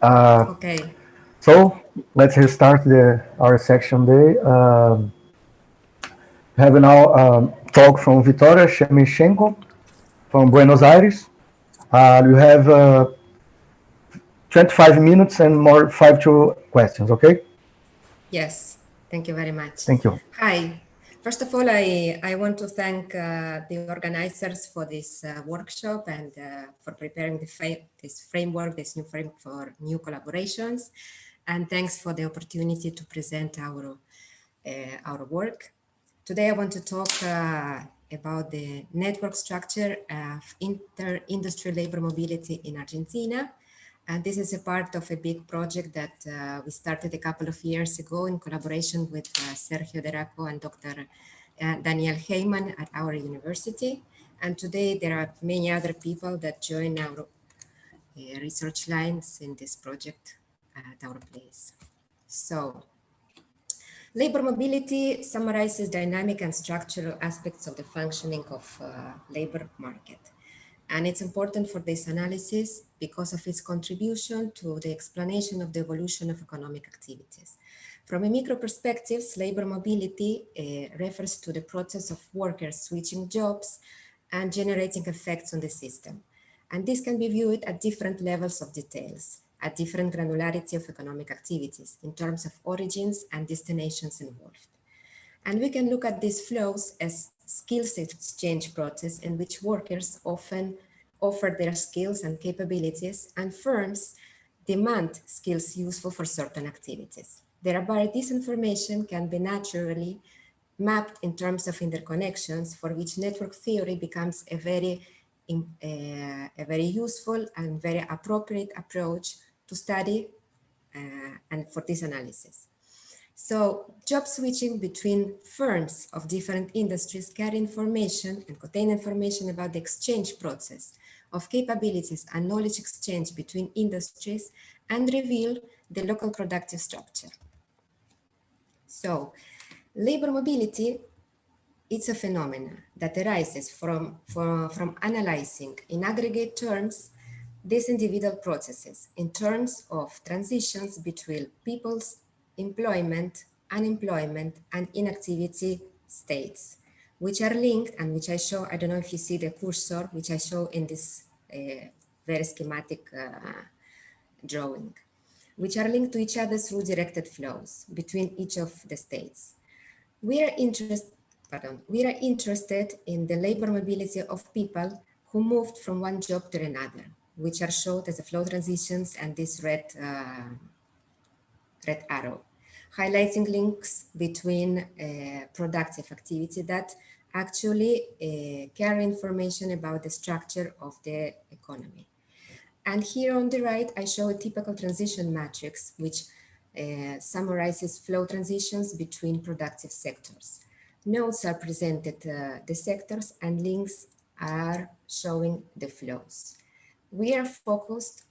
Okay. So let's start our section today. We have now talk from Viktoriya Semeshenko from Buenos Aires. You have 25 minutes and more 5 questions, okay? Yes, thank you very much. Thank you. Hi. First of all, I want to thank the organizers for this workshop and for preparing this framework, this new framework for new collaborations. And thanks for the opportunity to present our work. Today, I want to talk about the network structure of inter-industry labor mobility in Argentina. And this is a part of a big project that we started a couple of years ago in collaboration with Sergio Deraco and Dr. Daniel Heyman at our university. And today there are many other people that join our research lines in this project at our place. So, labor mobility summarizes dynamic and structural aspects of the functioning of labor market. And it's important for this analysis because of its contribution to the explanation of the evolution of economic activities. From a micro perspective, labor mobility refers to the process of workers switching jobs and generating effects on the system. And this can be viewed at different levels of details, at different granularity of economic activities in terms of origins and destinations involved. And we can look at these flows as skills exchange process in which workers often offer their skills and capabilities and firms demand skills useful for certain activities. Thereby, this information can be naturally mapped in terms of interconnections for which network theory becomes a very useful and very appropriate approach to study and for this analysis. So job switching between firms of different industries carry information and contain information about the exchange process of capabilities and knowledge exchange between industries and reveal the local productive structure. So labor mobility, it's a phenomenon that arises from analyzing in aggregate terms these individual processes in terms of transitions between people's employment, unemployment, and inactivity states, which are linked and which I show, I don't know if you see the cursor, which I show in this very schematic drawing, which are linked to each other through directed flows between each of the states. We are interested in the labor mobility of people who moved from one job to another, which are shown as the flow transitions and this red arrow, highlighting links between productive activity that actually carry information about the structure of the economy. And here on the right, I show a typical transition matrix, which summarizes flow transitions between productive sectors. Nodes are presented the sectors and links are showing the flows. We are focused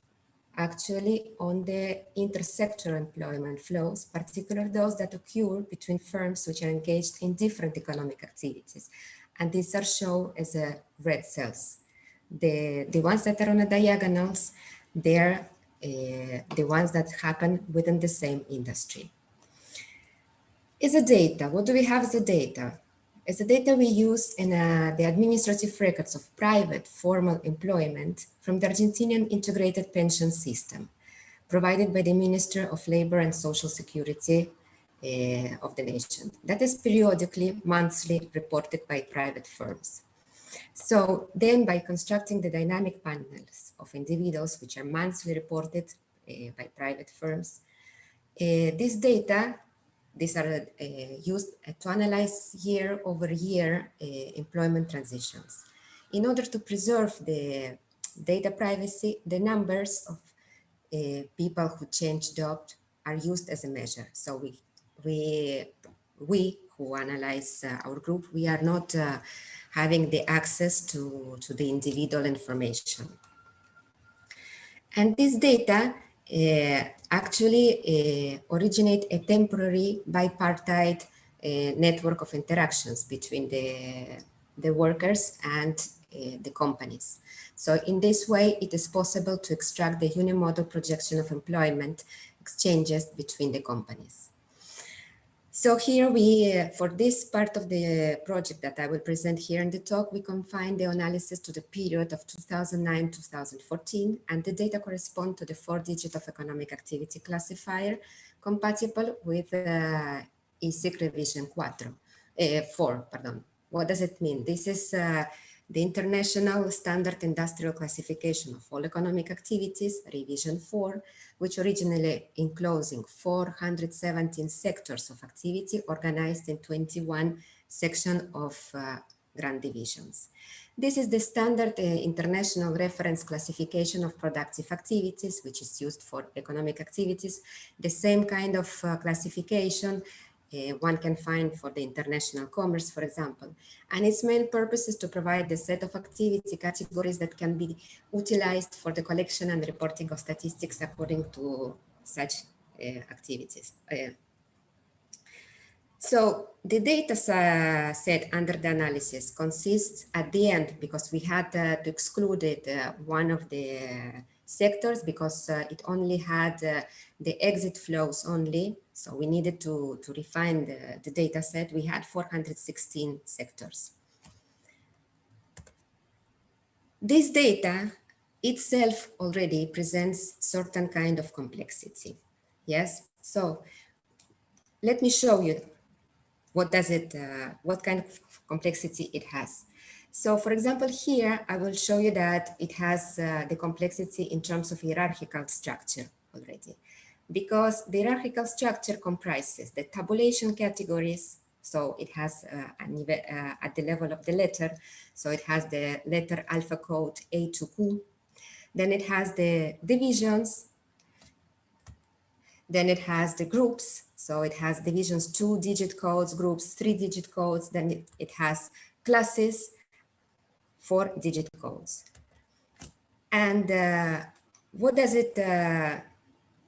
actually on the intersectoral employment flows, particularly those that occur between firms which are engaged in different economic activities. And these are shown as red cells. The ones that are on the diagonals, they're the ones that happen within the same industry. Is the data, what do we have as the data? As the data we use in the administrative records of private formal employment from the Argentinian integrated pension system, provided by the Minister of Labor and Social Security of the nation. That is periodically, monthly reported by private firms. So then by constructing the dynamic panels of individuals, which are monthly reported by private firms, this data, these are used to analyze year over year employment transitions. In order to preserve the data privacy, the numbers of people who change jobs are used as a measure. So we who analyze our group, we are not having the access to the individual information. And this data actually originate a temporary bipartite network of interactions between the workers and the companies. So in this way, it is possible to extract the unimodal projection of employment exchanges between the companies. So here we, for this part of the project that I will present here in the talk, we confine the analysis to the period of 2009-2014, and the data correspond to the 4-digit of economic activity classifier compatible with ICTP revision 4. What does it mean? This is the International Standard Industrial Classification of All Economic Activities, Revision 4, which originally enclosing 417 sectors of activity organized in 21 sections of grand divisions. This is the standard international reference classification of productive activities, which is used for economic activities. The same kind of classification one can find for the international commerce, for example. And its main purpose is to provide a set of activity categories that can be utilized for the collection and reporting of statistics according to such activities. So the data set under the analysis consists at the end, because we had to exclude one of the sectors because it only had the exit flows only. So we needed to refine the data set. We had 416 sectors. This data itself already presents certain kind of complexity. Yes, so let me show you what does it, what kind of complexity it has. So for example, here, I will show you that it has the complexity in terms of hierarchical structure already, because the hierarchical structure comprises the tabulation categories. So it has at the level of the letter, so it has the letter alpha code A to Q. Then it has the divisions. Then it has the groups. So it has divisions, 2-digit codes, groups, 3-digit codes. Then it has classes, 4-digit codes. And what does it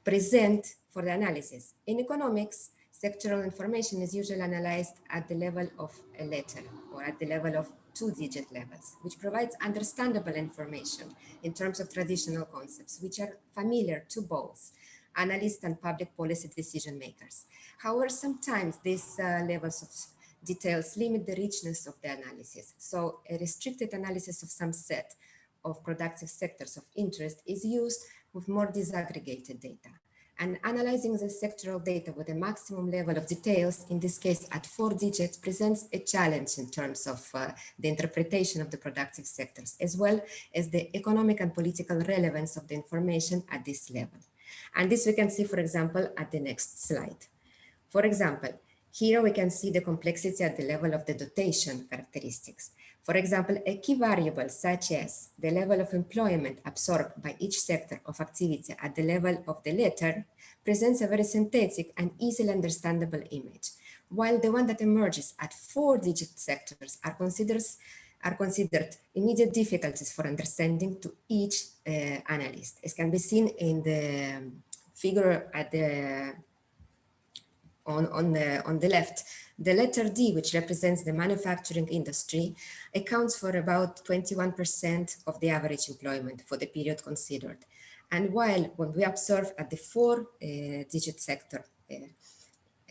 present for the analysis? In economics, sectoral information is usually analyzed at the level of a letter or at the level of 2-digit levels, which provides understandable information in terms of traditional concepts, which are familiar to both analysts and public policy decision makers. However, sometimes these levels of details limit the richness of the analysis. So a restricted analysis of some set of productive sectors of interest is used with more disaggregated data. And analyzing the sectoral data with a maximum level of details, in this case at 4 digits, presents a challenge in terms of the interpretation of the productive sectors, as well as the economic and political relevance of the information at this level. And this we can see, for example, at the next slide. For example, here we can see the complexity at the level of the dotation characteristics. For example, a key variable such as the level of employment absorbed by each sector of activity at the level of the letter presents a very synthetic and easily understandable image, while the one that emerges at 4-digit sectors are considered immediate difficulties for understanding to each analyst, as can be seen in the figure at the on the left. The letter D, which represents the manufacturing industry, accounts for about 21% of the average employment for the period considered. And while when we observe at the 4-digit sector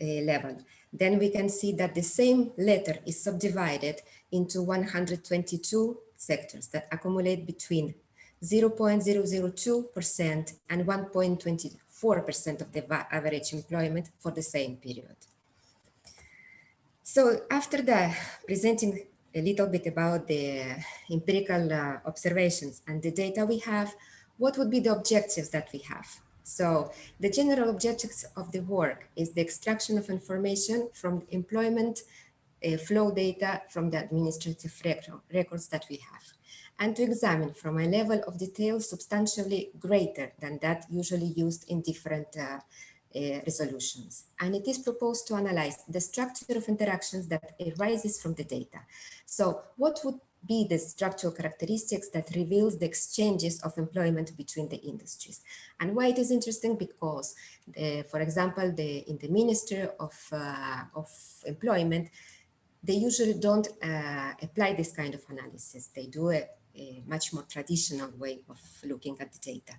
level, then we can see that the same letter is subdivided into 122 sectors that accumulate between 0.002% and 1.24% of the average employment for the same period. So after that, presenting a little bit about the empirical observations and the data we have, what would be the objectives that we have? So the general objectives of the work is the extraction of information from employment flow data from the administrative records that we have, and to examine from a level of detail substantially greater than that usually used in different resolutions. And it is proposed to analyze the structure of interactions that arises from the data. So what would be the structural characteristics that reveals the exchanges of employment between the industries? And why it is interesting? Because, for example, in the Ministry of Employment, they usually don't apply this kind of analysis. They do a much more traditional way of looking at the data.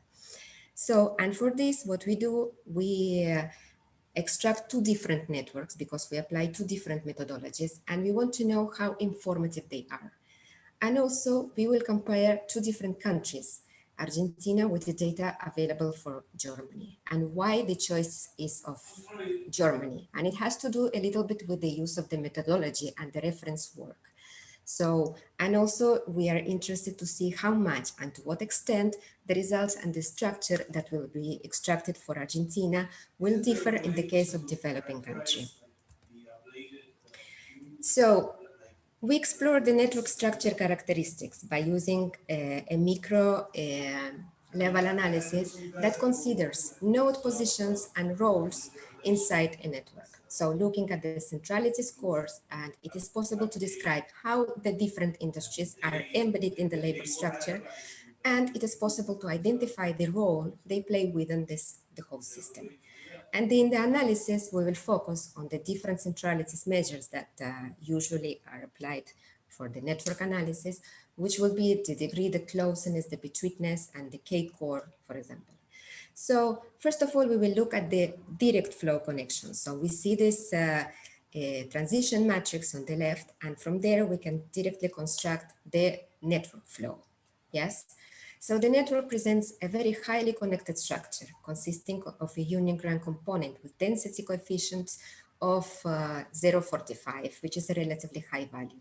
So, and for this, what we do, we extract two different networks because we apply two different methodologies, and we want to know how informative they are. And also, we will compare two different countries, Argentina with the data available for Germany, and why the choice is of Germany. And it has to do a little bit with the use of the methodology and the reference work. So, and also we are interested to see how much and to what extent the results and the structure that will be extracted for Argentina will differ in the case of developing country. So, we explore the network structure characteristics by using a micro level analysis that considers node positions and roles inside a network. So looking at the centrality scores, and it is possible to describe how the different industries are embedded in the labor structure, and it is possible to identify the role they play within the whole system. And in the analysis, we will focus on the different centralities measures that usually are applied for the network analysis, which will be the degree, the closeness, the betweenness, and the K-core, for example. So first of all, we will look at the direct flow connections. So we see this transition matrix on the left, and from there we can directly construct the network flow. Yes. So the network presents a very highly connected structure consisting of a unigram component with density coefficients of 0.45, which is a relatively high value.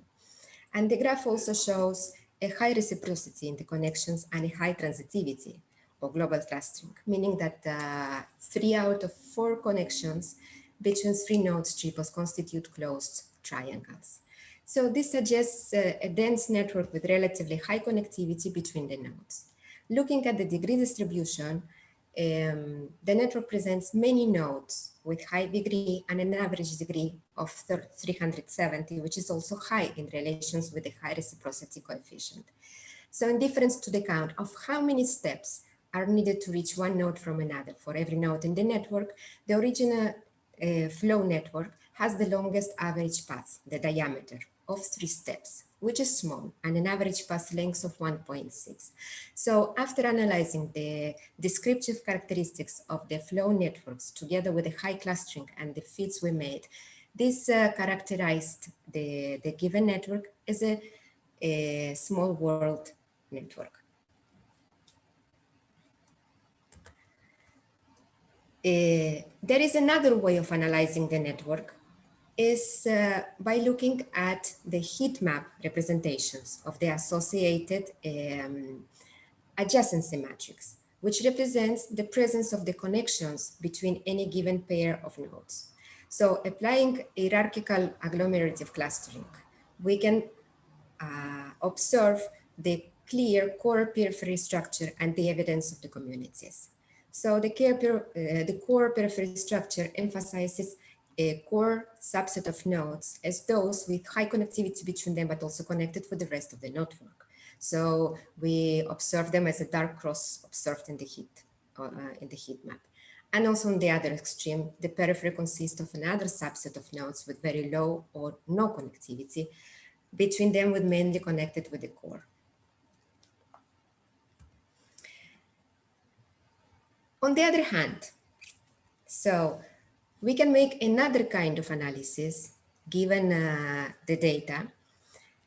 And the graph also shows a high reciprocity in the connections and a high transitivity or global clustering, meaning that 3 out of 4 connections between 3 nodes triples constitute closed triangles. So this suggests a dense network with relatively high connectivity between the nodes. Looking at the degree distribution, the network presents many nodes with high degree and an average degree of 370, which is also high in relations with the high reciprocity coefficient. So in difference to the count of how many steps are needed to reach one node from another for every node in the network, the original flow network has the longest average path, the diameter of 3 steps, which is small, and an average path length of 1.6. So after analyzing the descriptive characteristics of the flow networks together with the high clustering and the fits we made, this characterized the given network as a small world network. There is another way of analyzing the network is by looking at the heat map representations of the associated adjacency matrix, which represents the presence of the connections between any given pair of nodes. So applying hierarchical agglomerative clustering, we can observe the clear core periphery structure and the evidence of the communities. So the core periphery structure emphasizes a core subset of nodes as those with high connectivity between them, but also connected with the rest of the network. So we observe them as a dark cross observed in the heat map. And also on the other extreme, the periphery consists of another subset of nodes with very low or no connectivity between them, with mainly connected with the core. On the other hand, so we can make another kind of analysis given the data,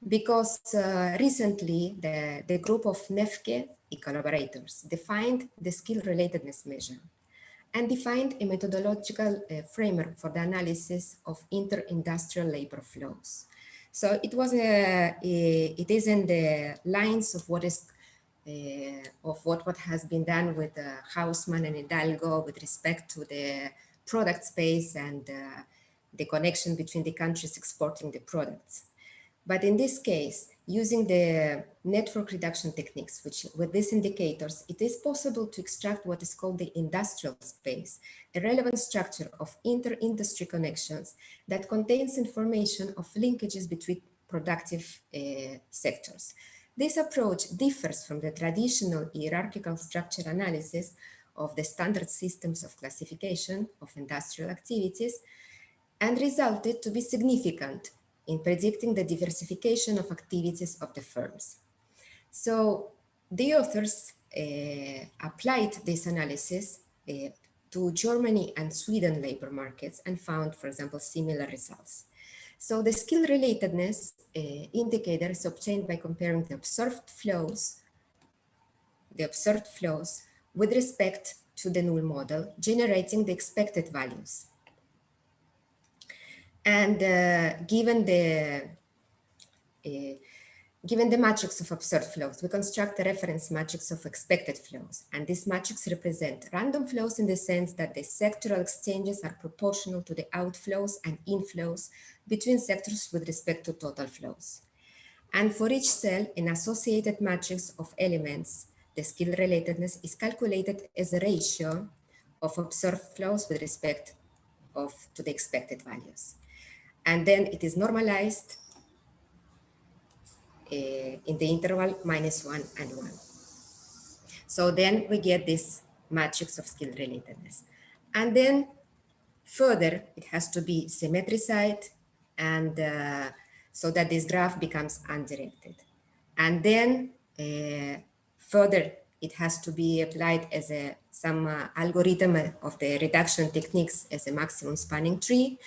because recently the group of Nefke collaborators defined the skill relatedness measure and defined a methodological framework for the analysis of inter-industrial labor flows. So it is in the lines of what has been done with Hausmann and Hidalgo with respect to the product space and the connection between the countries exporting the products. But in this case, using the network reduction techniques, which with these indicators, it is possible to extract what is called the industrial space, a relevant structure of inter-industry connections that contains information of linkages between productive sectors. This approach differs from the traditional hierarchical structure analysis of the standard systems of classification of industrial activities, and resulted to be significant in predicting the diversification of activities of the firms. So the authors applied this analysis to Germany and Sweden labor markets and found, for example, similar results. So the skill relatedness indicator is obtained by comparing the observed flows with respect to the null model, generating the expected values. And given the matrix of observed flows, we construct a reference matrix of expected flows. And this matrix represents random flows in the sense that the sectoral exchanges are proportional to the outflows and inflows between sectors with respect to total flows. And for each cell, an associated matrix of elements, the skill relatedness is calculated as a ratio of observed flows with respect to the expected values. And then it is normalized in the interval -1 and 1. So then we get this matrix of skill relatedness. And then further, it has to be symmetricized and so that this graph becomes undirected. And then further, it has to be applied as some algorithm of the reduction techniques as a maximum spanning tree.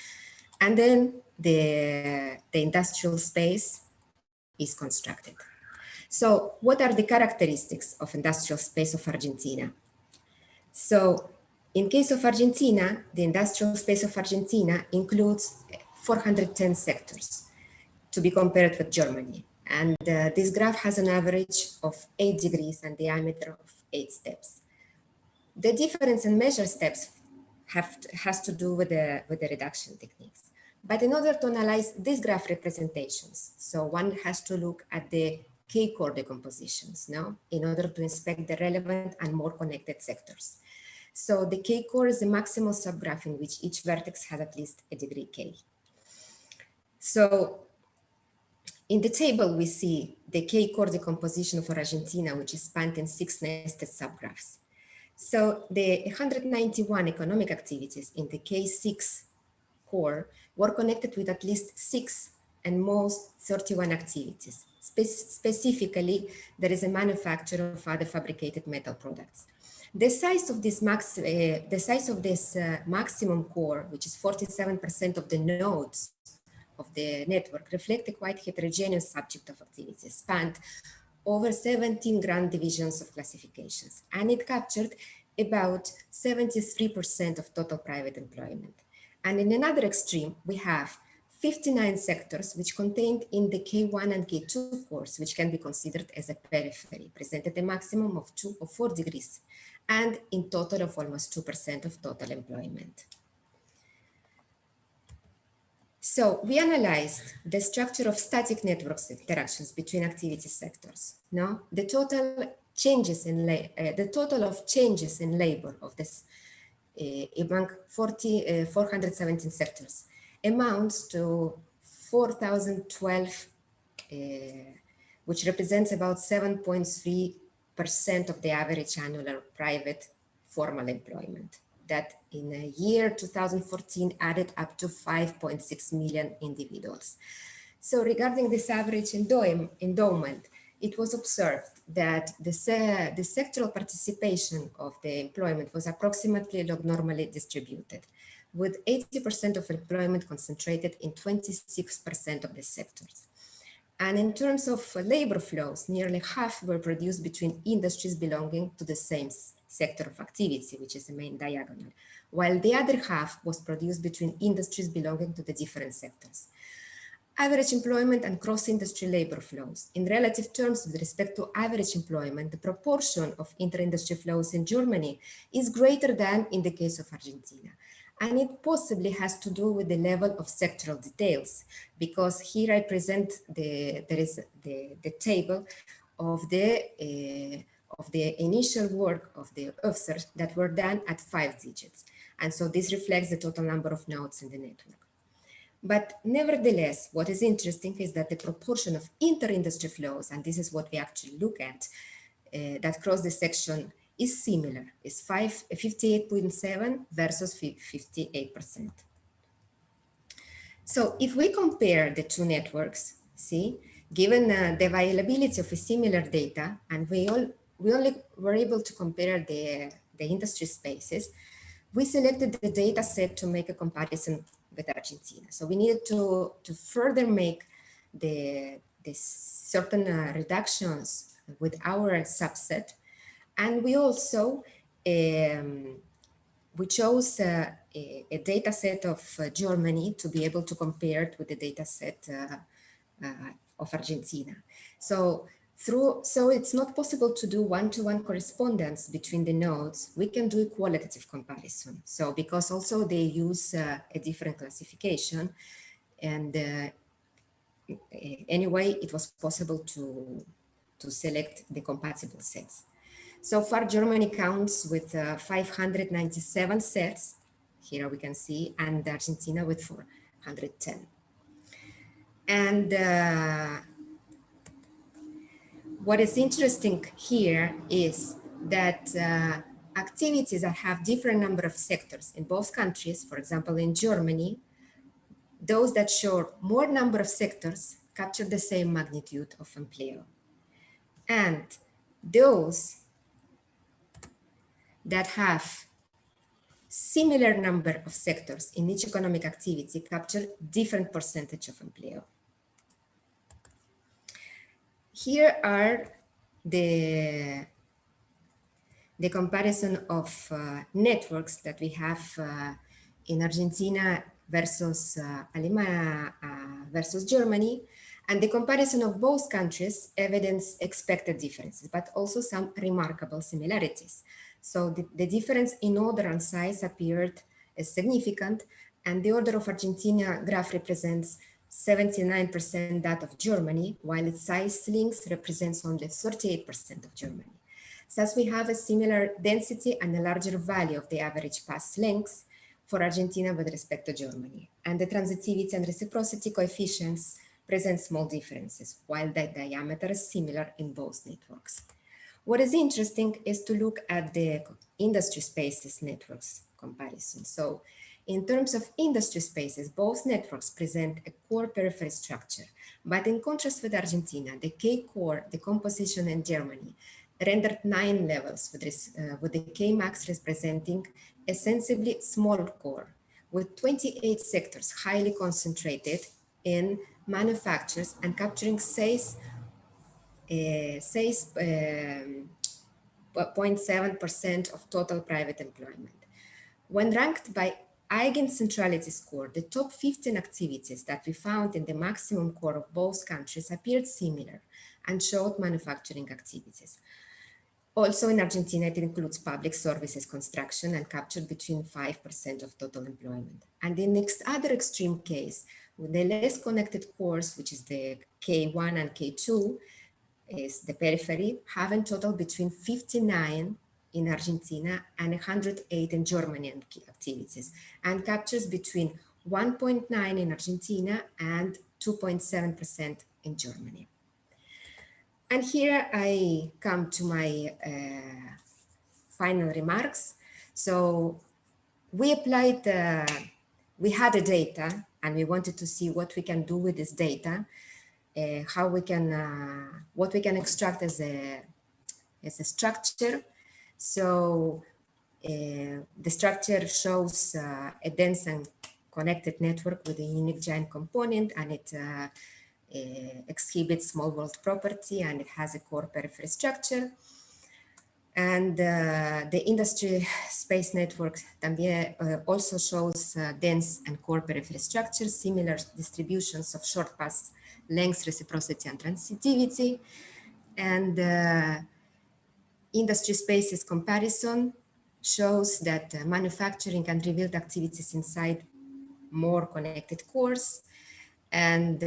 And then the industrial space is constructed. So what are the characteristics of industrial space of Argentina? So in case of Argentina, the industrial space of Argentina includes 410 sectors to be compared with Germany. And this graph has an average of 8 degrees and diameter of 8 steps. The difference in measure steps has to do with the reduction techniques. But in order to analyze these graph representations, so one has to look at the Chord decompositions, no? In order to inspect the relevant and more connected sectors. So the Chord is the maximal subgraph in which each vertex has at least a degree K. So in the table, we see the Chord decomposition for Argentina, which is spanned in 6 nested subgraphs. So the 191 economic activities in the K6 core were connected with at least 6 and most 31 activities. Specifically, there is a manufacture of other fabricated metal products. The size of this maximum core, which is 47% of the nodes of the network, reflect a quite heterogeneous subject of activities spanned over 17 grand divisions of classifications, and it captured about 73% of total private employment. And in another extreme, we have 59 sectors which contained in the K1 and K2 cores, which can be considered as a periphery, presented a maximum of 2 or 4 degrees, and in total of almost 2% of total employment. So we analyzed the structure of static networks interactions between activity sectors. No, the total of changes in labor of this among 417 sectors amounts to 4,012, which represents about 7.3% of the average annual private formal employment. That in a year 2014 added up to 5.6 million individuals. So regarding this average endowment, it was observed that the sectoral participation of the employment was approximately log-normally distributed, with 80% of employment concentrated in 26% of the sectors. And in terms of labor flows, nearly half were produced between industries belonging to the same sector of activity, which is the main diagonal, while the other half was produced between industries belonging to the different sectors. Average employment and cross-industry labor flows. In relative terms, with respect to average employment, the proportion of inter-industry flows in Germany is greater than in the case of Argentina. And it possibly has to do with the level of sectoral details, because here I present the table of the initial work of the authors that were done at 5 digits. And so this reflects the total number of nodes in the network. But nevertheless, what is interesting is that the proportion of inter-industry flows, and this is what we actually look at, that cross the section is similar, is 58.7 versus 58%. So if we compare the two networks, see, given the availability of a similar data, and we only were able to compare the industry spaces, we selected the data set to make a comparison with Argentina. So we needed to further make the certain reductions with our subset. And we also, we chose a data set of Germany to be able to compare it with the data set of Argentina. So it's not possible to do one-to-one correspondence between the nodes. We can do a qualitative comparison. So because also they use a different classification, and anyway, it was possible to select the compatible sets. So far, Germany counts with 597 sets. Here we can see, and Argentina with 410. And what is interesting here is that activities that have different number of sectors in both countries, for example, in Germany, those that show more number of sectors capture the same magnitude of empleo. And those that have similar number of sectors in each economic activity capture different percentage of empleo. Here are the comparison of networks that we have in Argentina versus versus Germany, and the comparison of both countries evidence expected differences, but also some remarkable similarities. So the difference in order and size appeared as significant, and the order of Argentina graph represents 79% that of Germany, while its size links represents only 38% of Germany. Thus, we have a similar density and a larger value of the average path lengths for Argentina with respect to Germany. And the transitivity and reciprocity coefficients present small differences, while the diameter is similar in both networks. What is interesting is to look at the industry spaces networks comparison. So in terms of industry spaces, both networks present a core periphery structure, but in contrast with Argentina, the K-core decomposition in Germany rendered 9 levels with the K-max representing a sensibly smaller core with 28 sectors highly concentrated in manufacturers and capturing 0.7% of total private employment. When ranked by eigencentrality score, the top 15 activities that we found in the maximum core of both countries appeared similar and showed manufacturing activities. Also in Argentina, it includes public services construction and captured between 5% of total employment. And in the other extreme case, with the less connected cores, which is the K1 and K2, is the periphery, have in total between 59 in Argentina and 108 in Germany and activities, and captures between 1.9 in Argentina and 2.7% in Germany. And here I come to my final remarks. So we applied, we had the data and we wanted to see what we can do with this data, how we can, what we can extract as a structure. So the structure shows a dense and connected network with a unique giant component, and it exhibits small world property, and it has a core periphery structure. And the industry space network también, also shows dense and core periphery structures, similar distributions of short path length, reciprocity, and transitivity. And industry spaces comparison shows that manufacturing and revealed activities inside more connected cores, and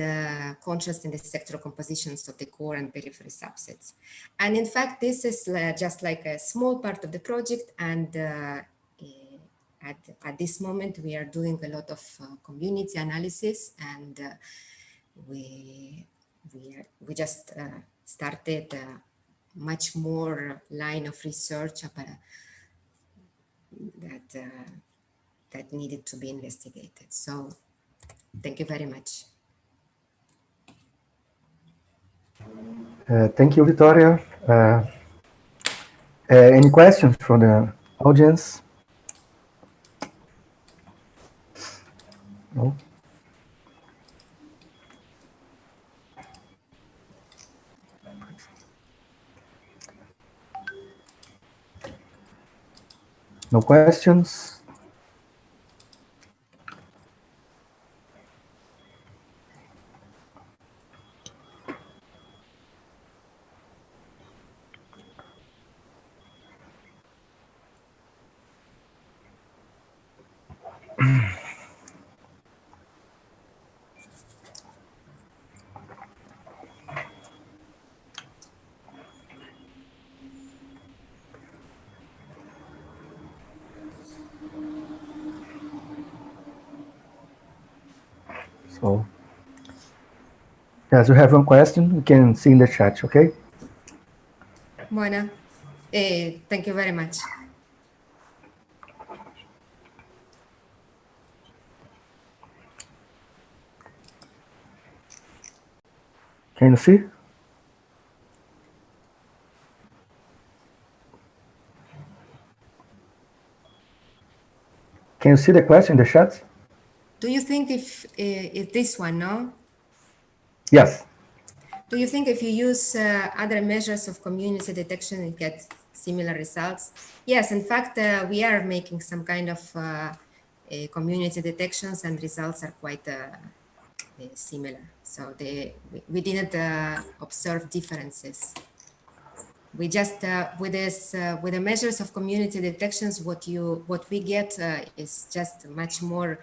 contrast in the sectoral compositions of the core and periphery subsets. And in fact, this is just like a small part of the project, and at this moment we are doing a lot of community analysis, and we just started much more line of research that needed to be investigated. So Thank you very much. Thank you, Viktoriya. Any questions from the audience? No? No questions? So, yes, we have one question. You can see in the chat, okay? Bueno, thank you very much. Can you see? Can you see the question in the chat? Do you think if this one, no? Yes. Do you think if you use other measures of community detection, you get similar results? Yes, in fact, we are making some kind of community detections and results are quite similar. So we didn't observe differences. We just with the measures of community detections, what we get is just much more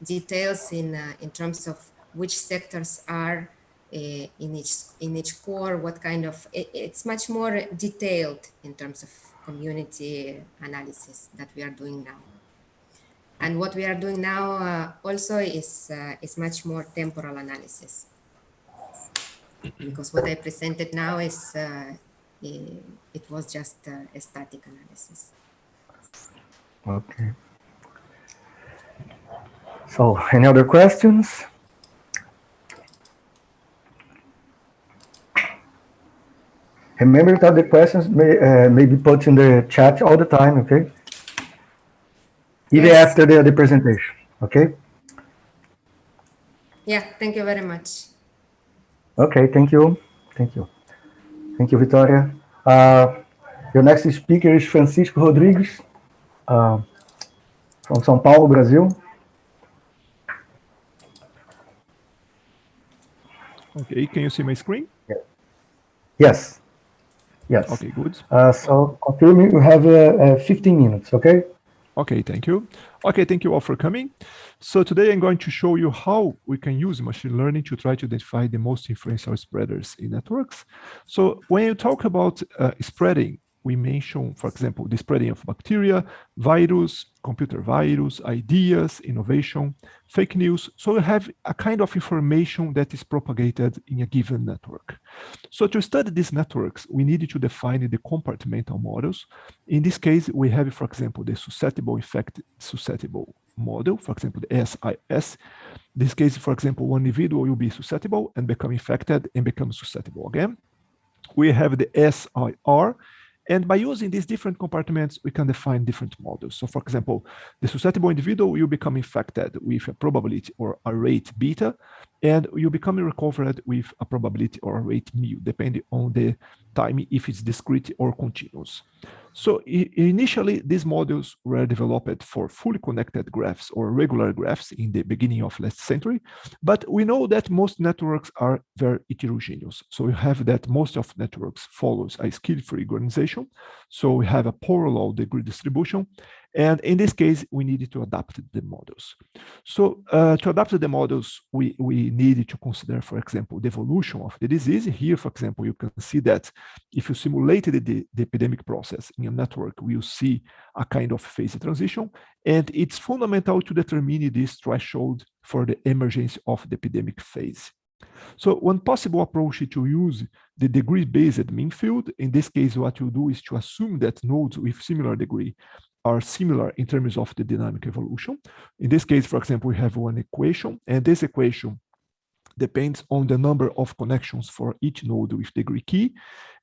details in terms of which sectors are in each core, what kind of it's much more detailed in terms of community analysis that we are doing now. And what we are doing now also is much more temporal analysis, because what I presented now is it was just a static analysis. Okay. So, any other questions? Remember that the questions may be put in the chat all the time, okay? Even Yes. after the presentation, okay? Yeah, thank you very much. Okay, thank you. Thank you. Thank you, Viktoriya. Your next speaker is Francisco Rodrigues, from São Paulo, Brazil. Okay, can you see my screen? Yes. Yes. Okay, good. So confirm you have 15 minutes, okay? Okay, thank you. Okay, thank you all for coming. So today I'm going to show you how we can use machine learning to try to identify the most influential spreaders in networks. So when you talk about spreading, we mention, for example, the spreading of bacteria, virus, computer virus, ideas, innovation, fake news. So we have a kind of information that is propagated in a given network. So to study these networks, we need to define the compartmental models. In this case, we have, for example, the susceptible model, for example, the SIS. In this case, for example, one individual will be susceptible and become infected and become susceptible again. We have the SIR, and by using these different compartments, we can define different models. So for example, the susceptible individual will become infected with a probability or a rate beta, and you become recovered with a probability or a rate mu, depending on the time, if it's discrete or continuous. So initially, these models were developed for fully connected graphs or regular graphs in the beginning of last century, but we know that most networks are very heterogeneous. So we have that most of networks follows a skill-free organization. So we have a parallel degree distribution. And in this case, we needed to adapt the models. So to adapt the models, we needed to consider, for example, the evolution of the disease. Here, for example, you can see that if you simulated the epidemic process in a network, we'll see a kind of phase transition. And it's fundamental to determine this threshold for the emergence of the epidemic phase. So one possible approach is to use the degree-based mean field. In this case, what you do is to assume that nodes with similar degree are similar in terms of the dynamic evolution. In this case, for example, we have one equation, and this equation depends on the number of connections for each node with degree key.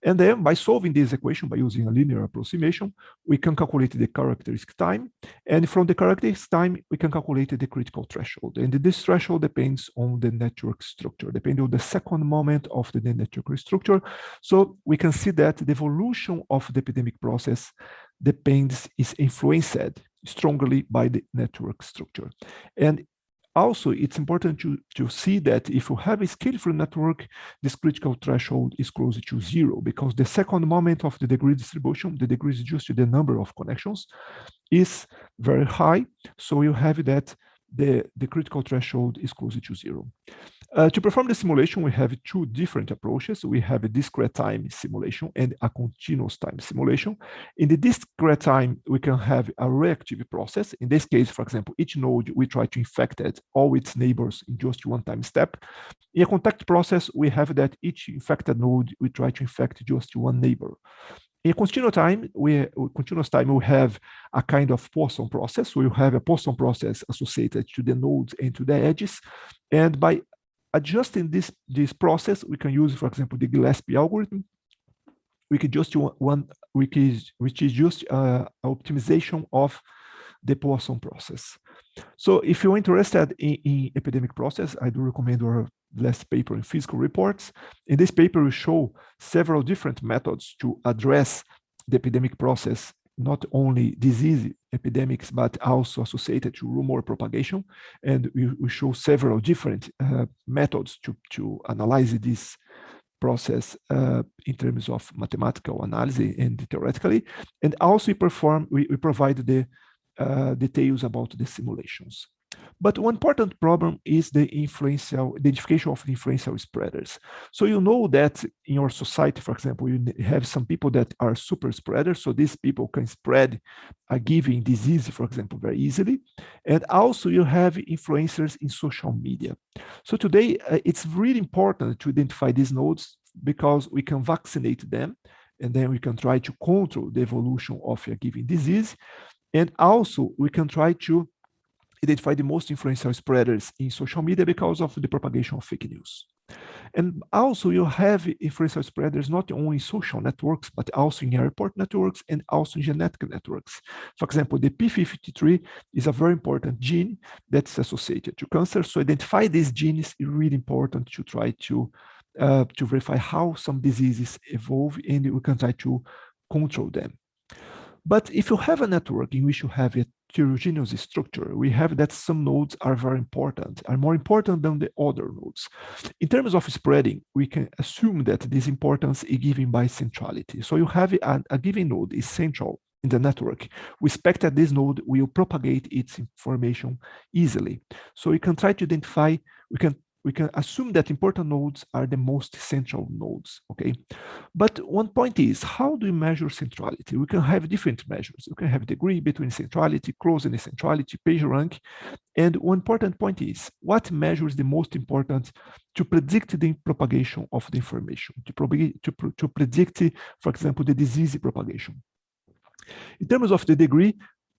And then by solving this equation, by using a linear approximation, we can calculate the characteristic time. And from the characteristic time, we can calculate the critical threshold. And this threshold depends on the network structure, depending on the second moment of the network structure. So we can see that the evolution of the epidemic process is influenced strongly by the network structure. And also, it's important to see that if you have a scale-free network, this critical threshold is closer to 0, because the second moment of the degree distribution, the degree is just the number of connections, is very high. So you have that the critical threshold is closer to 0. To perform the simulation, we have two different approaches. We have a discrete time simulation and a continuous time simulation. In the discrete time, we can have a reactive process. In this case, for example, each node, we try to infect all its neighbors in just one time step. In a contact process, we have that each infected node, we try to infect just one neighbor. In continuous time, we have a kind of Poisson process. We have a Poisson process associated to the nodes and to the edges. And by adjusting this process, we can use, for example, the Gillespie algorithm, which is just optimization of the Poisson process. So if you're interested in epidemic process, I do recommend our last paper in physical reports. In this paper, we show several different methods to address the epidemic process, not only disease epidemics, but also associated to rumor propagation. And we show several different methods to analyze this process in terms of mathematical analysis and theoretically. And also we provide the details about the simulations. But one important problem is the identification of influential spreaders. So you know that in your society, for example, you have some people that are super spreaders. So these people can spread a given disease, for example, very easily. And also you have influencers in social media. So today it's really important to identify these nodes because we can vaccinate them, and then we can try to control the evolution of a given disease. And also we can try to identify the most influential spreaders in social media because of the propagation of fake news. And also you have influential spreaders not only in social networks, but also in airport networks and also in genetic networks. For example, the P53 is a very important gene that's associated to cancer. So identify these genes is really important to try to verify how some diseases evolve, and we can try to control them. But if you have a network in which you have a heterogeneous structure, we have that some nodes are very important, are more important than the other nodes. In terms of spreading, we can assume that this importance is given by centrality. So you have a given node is central in the network. We expect that this node will propagate its information easily. So we can try to identify, we can assume that important nodes are the most central nodes, okay? But one point is, how do we measure centrality? We can have different measures. We can have degree between centrality, closeness centrality, page rank. And one important point is, what measures the most important to predict the propagation of the information, to predict, for example, the disease propagation? In terms of the degree,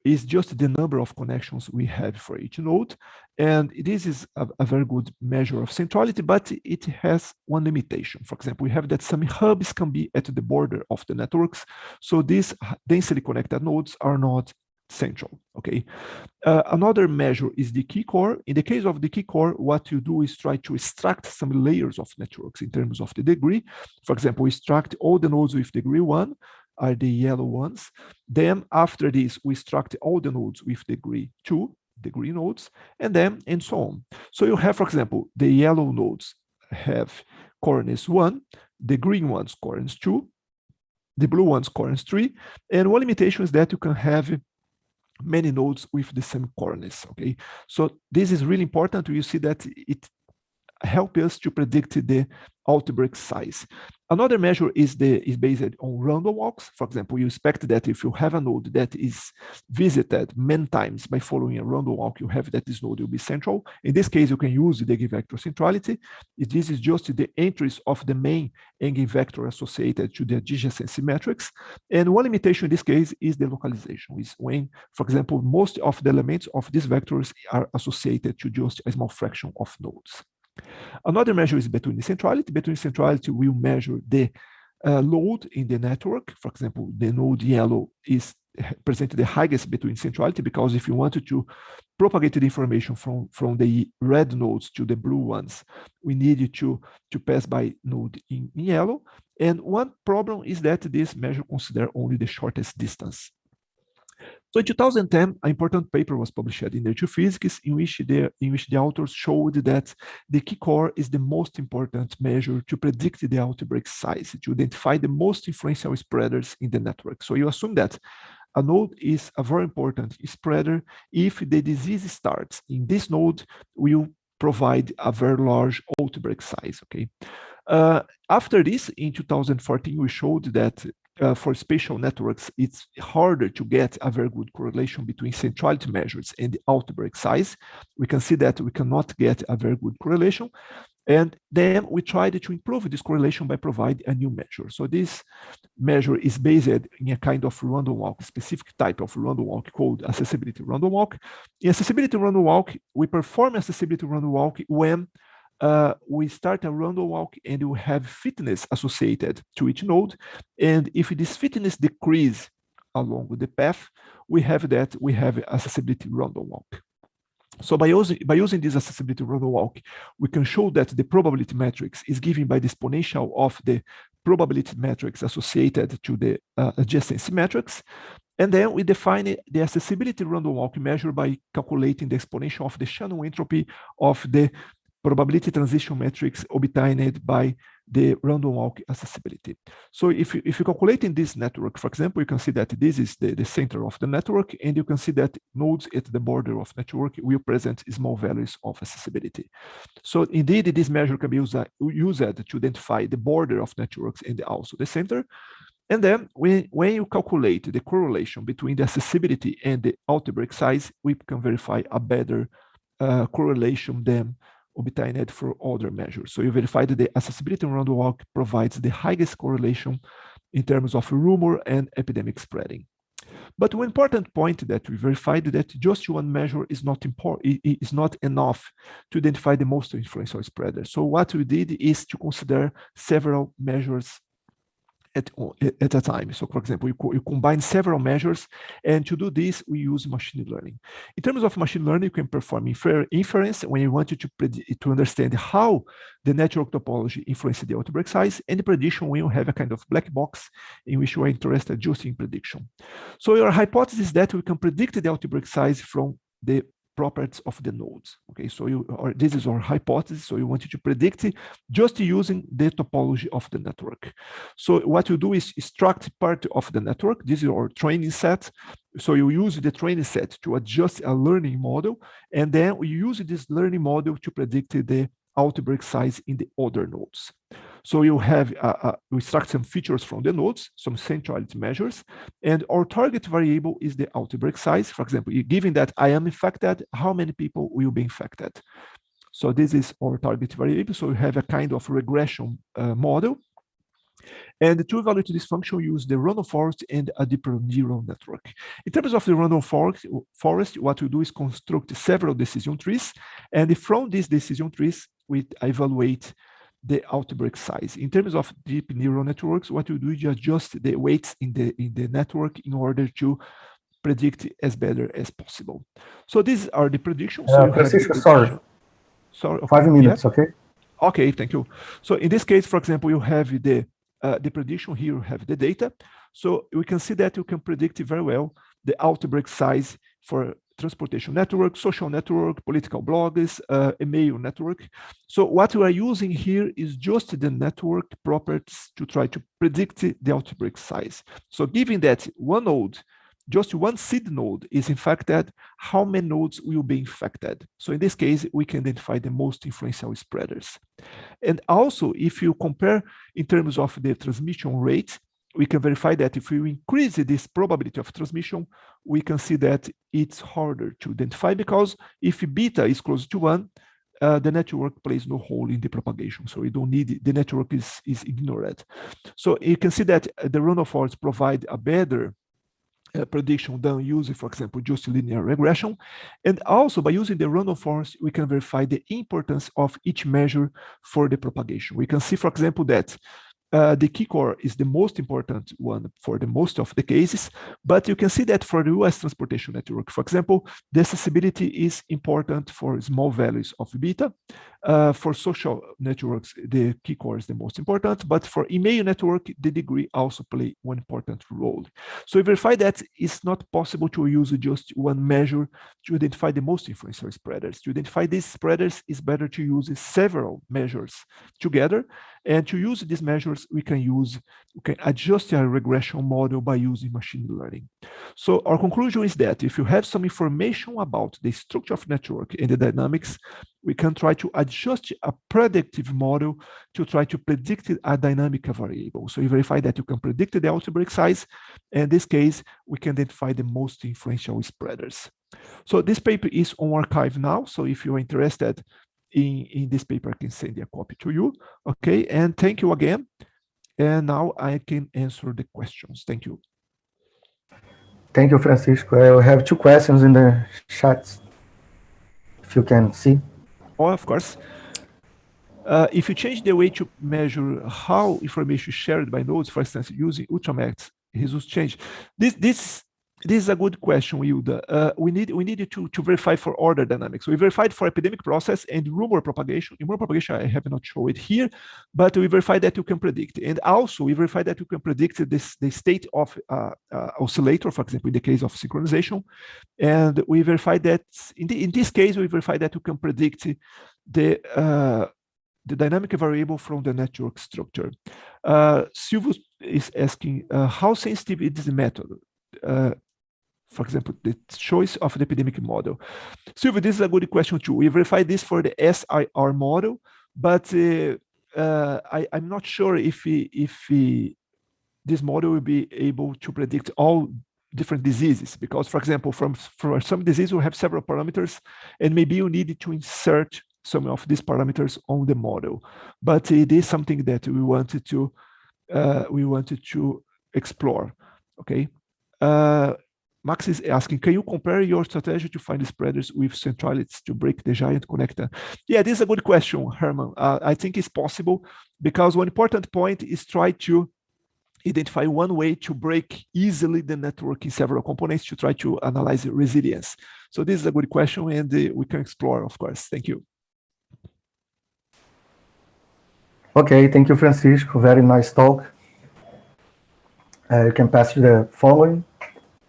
is just the number of connections we have for each node. And this is a very good measure of centrality, but it has one limitation. For example, we have that some hubs can be at the border of the networks. So these densely connected nodes are not central, okay? Another measure is the key core. In the case of the key core, what you do is try to extract some layers of networks in terms of the degree. For example, we extract all the nodes with degree 1, are the yellow ones. Then after this, we extract all the nodes with degree 2, the green nodes, and so on. So you have, for example, the yellow nodes have coordinates 1, the green ones coordinates 2, the blue ones coordinates 3, and one limitation is that you can have many nodes with the same coordinates, okay? So this is really important. You see that help us to predict the outbreak size. Another measure is based on random walks. For example, you expect that if you have a node that is visited many times by following a random walk, you have that this node will be central. In this case, you can use the eigenvector centrality. This is just the entries of the main eigenvector associated to the adjacency matrix. And one limitation in this case is the localization, is when, for example, most of the elements of these vectors are associated to just a small fraction of nodes. Another measure is between centrality. Between centrality will measure the load in the network. For example, the node yellow is presented the highest between centrality, because if you wanted to propagate the information from the red nodes to the blue ones, we needed to pass by node in yellow. And one problem is that this measure considers only the shortest distance. So in 2010, an important paper was published in Nature Physics in which the authors showed that the key-core is the most important measure to predict the outbreak size, to identify the most influential spreaders in the network. So you assume that a node is a very important spreader. If the disease starts in this node, will provide a very large outbreak size, okay? After this, in 2014, we showed that for spatial networks, it's harder to get a very good correlation between centrality measures and the outbreak size. We can see that we cannot get a very good correlation. And then we tried to improve this correlation by providing a new measure. So this measure is based in a kind of random walk, specific type of random walk called accessibility random walk. In accessibility random walk, we perform accessibility random walk when we start a random walk and we have fitness associated to each node. And if this fitness decrease along the path, we have accessibility random walk. So by using this accessibility random walk, we can show that the probability matrix is given by the exponential of the probability matrix associated to the adjacency matrix. And then we define the accessibility random walk measure by calculating the exponential of the Shannon entropy of the probability transition matrix obtained by the random walk accessibility. So if you calculate in this network, for example, you can see that this is the center of the network, and you can see that nodes at the border of network will present small values of accessibility. So indeed, this measure can be used to identify the border of networks and also the center. And then when you calculate the correlation between the accessibility and the outbreak size, we can verify a better correlation than obtained for other measures. So you verify that the accessibility random walk provides the highest correlation in terms of rumor and epidemic spreading. But one important point that we verified that just one measure is not enough to identify the most influential spreader. So what we did is to consider several measures at a time. So for example, you combine several measures, and to do this, we use machine learning. In terms of machine learning, you can perform inference when you want to understand how the network topology influences the outbreak size, and the prediction when you have a kind of black box in which you are interested just in prediction. So your hypothesis is that we can predict the outbreak size from the properties of the nodes. Okay, so this is our hypothesis. So you want to predict it just using the topology of the network. So what you do is extract part of the network. This is our training set. So you use the training set to adjust a learning model, and then we use this learning model to predict the outbreak size in the other nodes. So you have, we extract some features from the nodes, some centrality measures, and our target variable is the outbreak size. For example, given that I am infected, how many people will be infected? So this is our target variable. So we have a kind of regression model. And to evaluate this function, we use the random forest and a deeper neural network. In terms of the random forest, what we do is construct several decision trees. And from these decision trees, we evaluate the outbreak size. In terms of deep neural networks, what we do is adjust the weights in the network in order to predict as better as possible. So these are the predictions. So Francisco, sorry. Okay. 5 minutes, okay? Okay, thank you. So in this case, for example, you have the prediction here, you have the data. So we can see that you can predict very well the outbreak size for transportation network, social network, political blogs, email network. So what we are using here is just the network properties to try to predict the outbreak size. So given that one node just one seed node is infected, how many nodes will be infected? So in this case, we can identify the most influential spreaders. And also, if you compare in terms of the transmission rate, we can verify that if we increase this probability of transmission, we can see that it's harder to identify, because if beta is close to 1, the network plays no role in the propagation. So we don't need it. The network is ignored. So you can see that the runoff odds provide a better prediction than using, for example, just linear regression. And also by using the runoff odds, we can verify the importance of each measure for the propagation. We can see, for example, that the key core is the most important one for the most of the cases, but you can see that for the US transportation network, for example, the accessibility is important for small values of beta. For social networks, the key core is the most important, but for email network, the degree also play one important role. So we verify that it's not possible to use just one measure to identify the most influential spreaders. To identify these spreaders, it's better to use several measures together. And to use these measures, we can adjust our regression model by using machine learning. So our conclusion is that if you have some information about the structure of network and the dynamics, we can try to adjust a predictive model to try to predict a dynamic variable. So you verify that you can predict the algebraic size. In this case, we can identify the most influential spreaders. So this paper is on archive now. So if you're interested in this paper, I can send a copy to you. Okay, and thank you again. And now I can answer the questions. Thank you. Thank you, Francisco. I have two questions in the chat, if you can see. Oh, of course. If you change the way to measure how information is shared by nodes, for instance, using Ultramax, results change. This is a good question, Hilda. We needed to verify for order dynamics. We verified for epidemic process and rumor propagation. In rumor propagation, I have not shown it here, but we verified that you can predict. And also, we verified that you can predict the state of oscillator, for example, in the case of synchronization. And we verified that, in this case, we verified that you can predict the dynamic variable from the network structure. Silvio is asking, how sensitive is the method? For example, the choice of the epidemic model. Silvio, this is a good question too. We verified this for the SIR model, but I'm not sure if this model will be able to predict all different diseases, because, for example, for some disease, we have several parameters, and maybe you need to insert some of these parameters on the model. But it is something that we wanted to explore. Okay. Max is asking, can you compare your strategy to find the spreaders with centralities to break the giant connector? Yeah, this is a good question, Herman. I think it's possible, because one important point is try to identify one way to break easily the network in several components to try to analyze resilience. So this is a good question, and we can explore, of course. Thank you. Okay, thank you, Francisco. Very nice talk. You can pass to the following.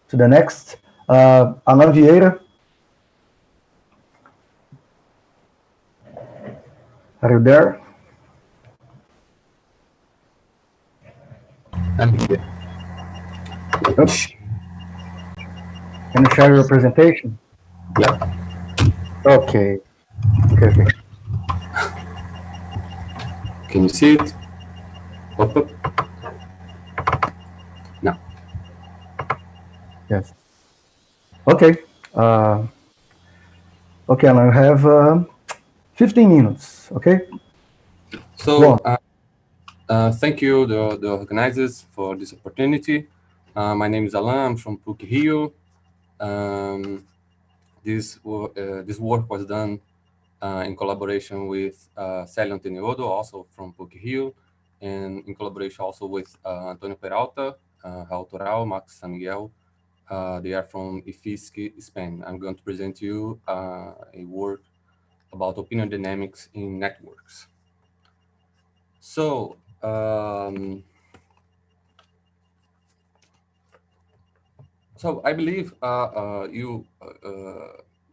To the next, Allan Vieira. Are you there? I'm here. Oops. Can you share your presentation? Yeah. Okay. Okay. Can you see it? Pop up? No. Yes. Okay. Okay, and I have 15 minutes. Okay. So thank you, the organizers, for this opportunity. My name is Allan. I'm from PUC-RJ. This work was done in collaboration with Célio Anteniodo, also from PUC-RJ, and in collaboration also with Antonio Peralta, Raul Toral, Max San Miguel. They are from IFISC, Spain. I'm going to present you a work about opinion dynamics in networks. So, so I believe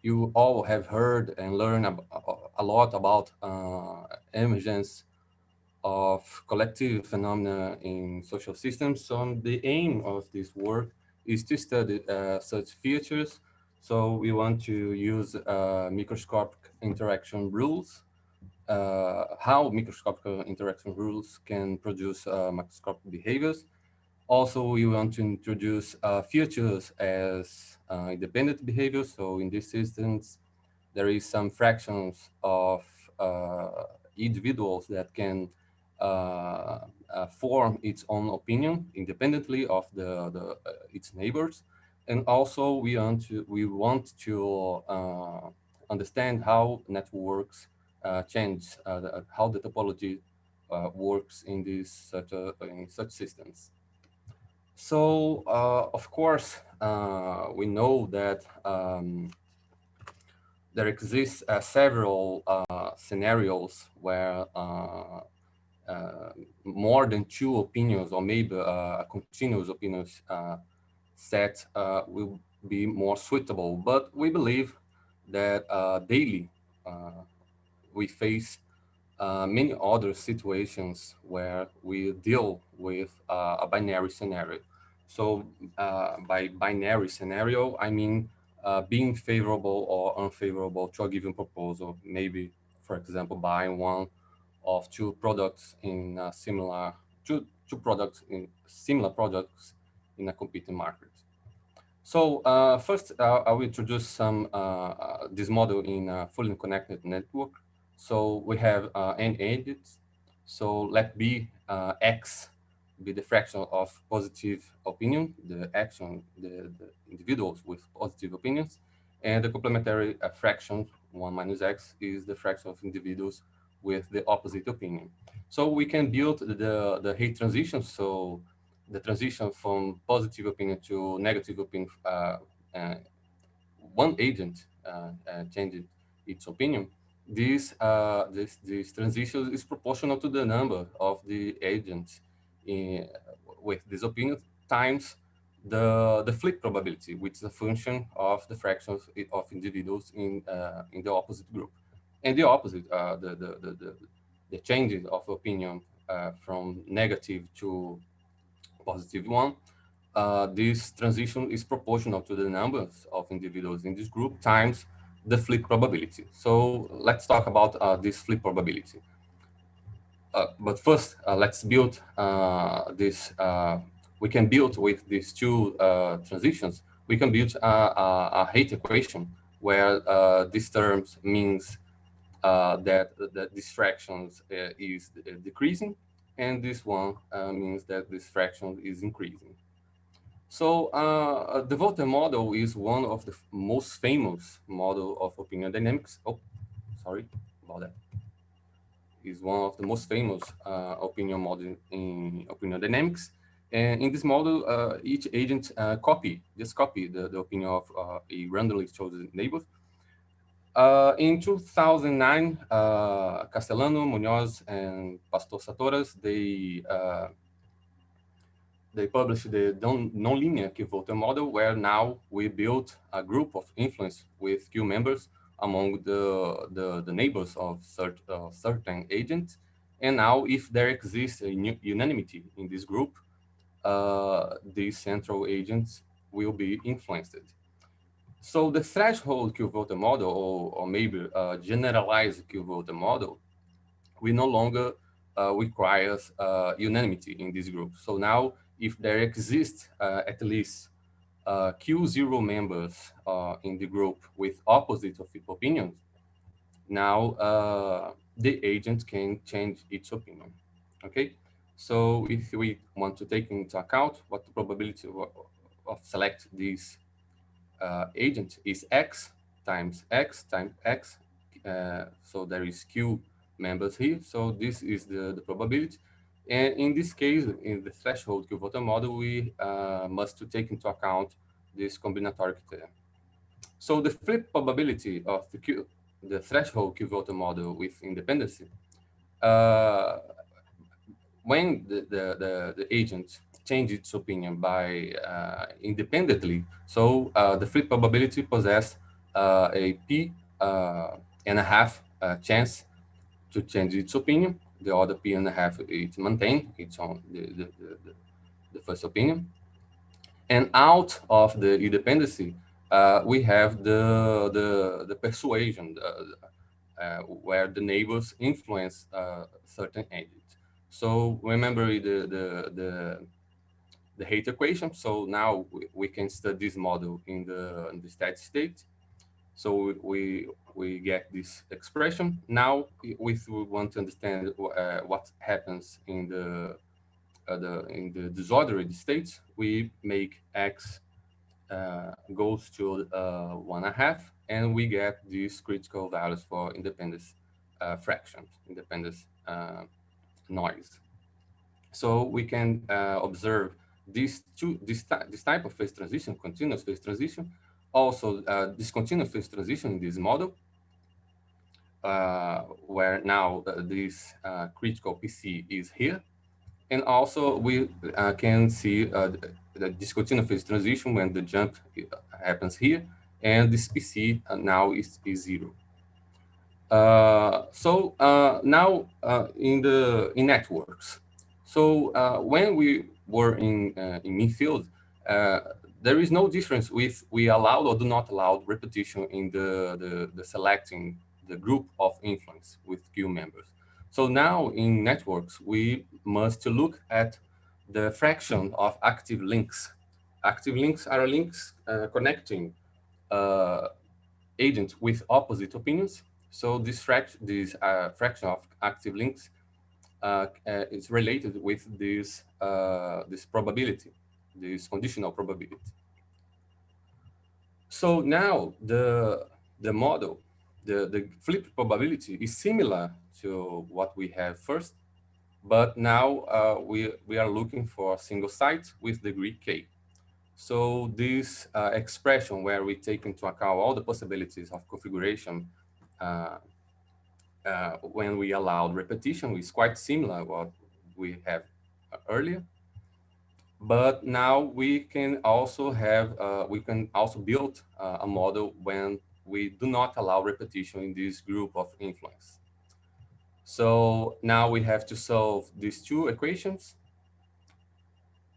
you all have heard and learned a lot about emergence of collective phenomena in social systems. So the aim of this work is to study such features. So we want to use microscopic interaction rules, how microscopic interaction rules can produce macroscopic behaviors. Also, we want to introduce features as independent behaviors. So in this instance, there is some fractions of individuals that can form its own opinion independently of its neighbors. And also we want to understand how networks change, how the topology works in in such systems. So of course we know that there exist several scenarios where more than two opinions, or maybe a continuous opinions set will be more suitable. But we believe that daily we face many other situations where we deal with a binary scenario. So by binary scenario, I mean being favorable or unfavorable to a given proposal. Maybe, for example, buying one of two products in two products in similar products in a competing market. So first, I will introduce this model in a fully connected network. So we have n agents. So let B X be the fraction of positive opinion, the individuals with positive opinions, and the complementary fraction 1 minus X is the fraction of individuals with the opposite opinion. So we can build the Hay transition. So the transition from positive opinion to negative opinion, one agent changed its opinion. This transition is proportional to the number of the agents with this opinion times the flip probability, which is a function of the fractions of individuals in the opposite group. And the opposite, the changes of opinion from negative to positive one, this transition is proportional to the numbers of individuals in this group times the flip probability. So let's talk about this flip probability. But first, let's build this. We can build with these two transitions. We can build a Haidt equation where this term means that this fraction is decreasing, and this one means that this fraction is increasing. So the Volta model is one of the most famous model of opinion dynamics. Oh, sorry about that. Is one of the most famous opinion model in opinion dynamics. And in this model, each agent just copy the opinion of a randomly chosen neighbor. In 2009, Castellano, Munoz, and Pastor Satoras, they published the nonlinear Q-Volta model, where now we built a group of influence with Q members among the neighbors of certain agents. And now, if there exists a unanimity in this group, these central agents will be influenced. So the threshold Q-Volta model, or maybe generalized Q-Volta model, we no longer requires unanimity in this group. So now, if there exists at least Q0 members in the group with opposite opinions, now the agent can change its opinion. Okay, so if we want to take into account what the probability of select this agent is X times X times X, so there is Q members here, so this is the probability. And in this case, in the threshold Q-Volta model, we must to take into account this combinatoric term. So the flip probability of the threshold Q-Volta model with independency, when the agent changes its opinion by independently, so the flip probability possess a p&a-half chance to change its opinion. The other p&a-half it maintain its own the first opinion. And out of the independency, we have the persuasion, where the neighbors influence certain agents. So remember the Haight equation. So now we can study this model in the steady state. So we get this expression. Now, if we want to understand what happens in the disordered states, we make x goes to 1.5, and we get these critical values for independence fractions, independence noise. So we can observe this type of phase transition, continuous phase transition, also discontinuous phase transition in this model, where now this critical PC is here. And also we can see the discontinuous phase transition when the jump happens here, and this PC now is 0. So now in networks. So when we were in mean field, there is no difference if we allowed or do not allow repetition in the selecting the group of influence with Q members. So now in networks, we must look at the fraction of active links. Active links are links connecting agents with opposite opinions. So this fraction of active links is related with this this probability, this conditional probability. So now the model, the flipped probability is similar to what we have first, but now we are looking for a single site with degree k. So this expression where we take into account all the possibilities of configuration when we allowed repetition is quite similar to what we have earlier. But now we can also have, we can also build a model when we do not allow repetition in this group of influence. So now we have to solve these two equations.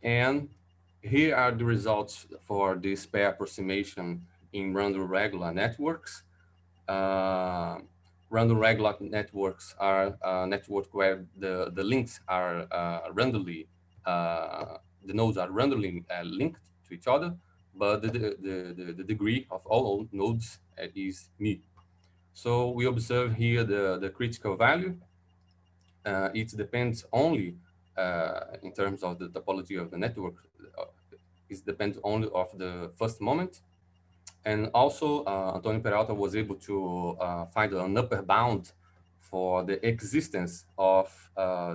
And here are the results for this pair approximation in random regular networks. Random regular networks are networks where the links are randomly, the nodes are randomly linked to each other, but the degree of all nodes is mu. So we observe here the critical value. It depends only in terms of the topology of the network. It depends only of the first moment. And also, Antonio Peralta was able to find an upper bound for the existence of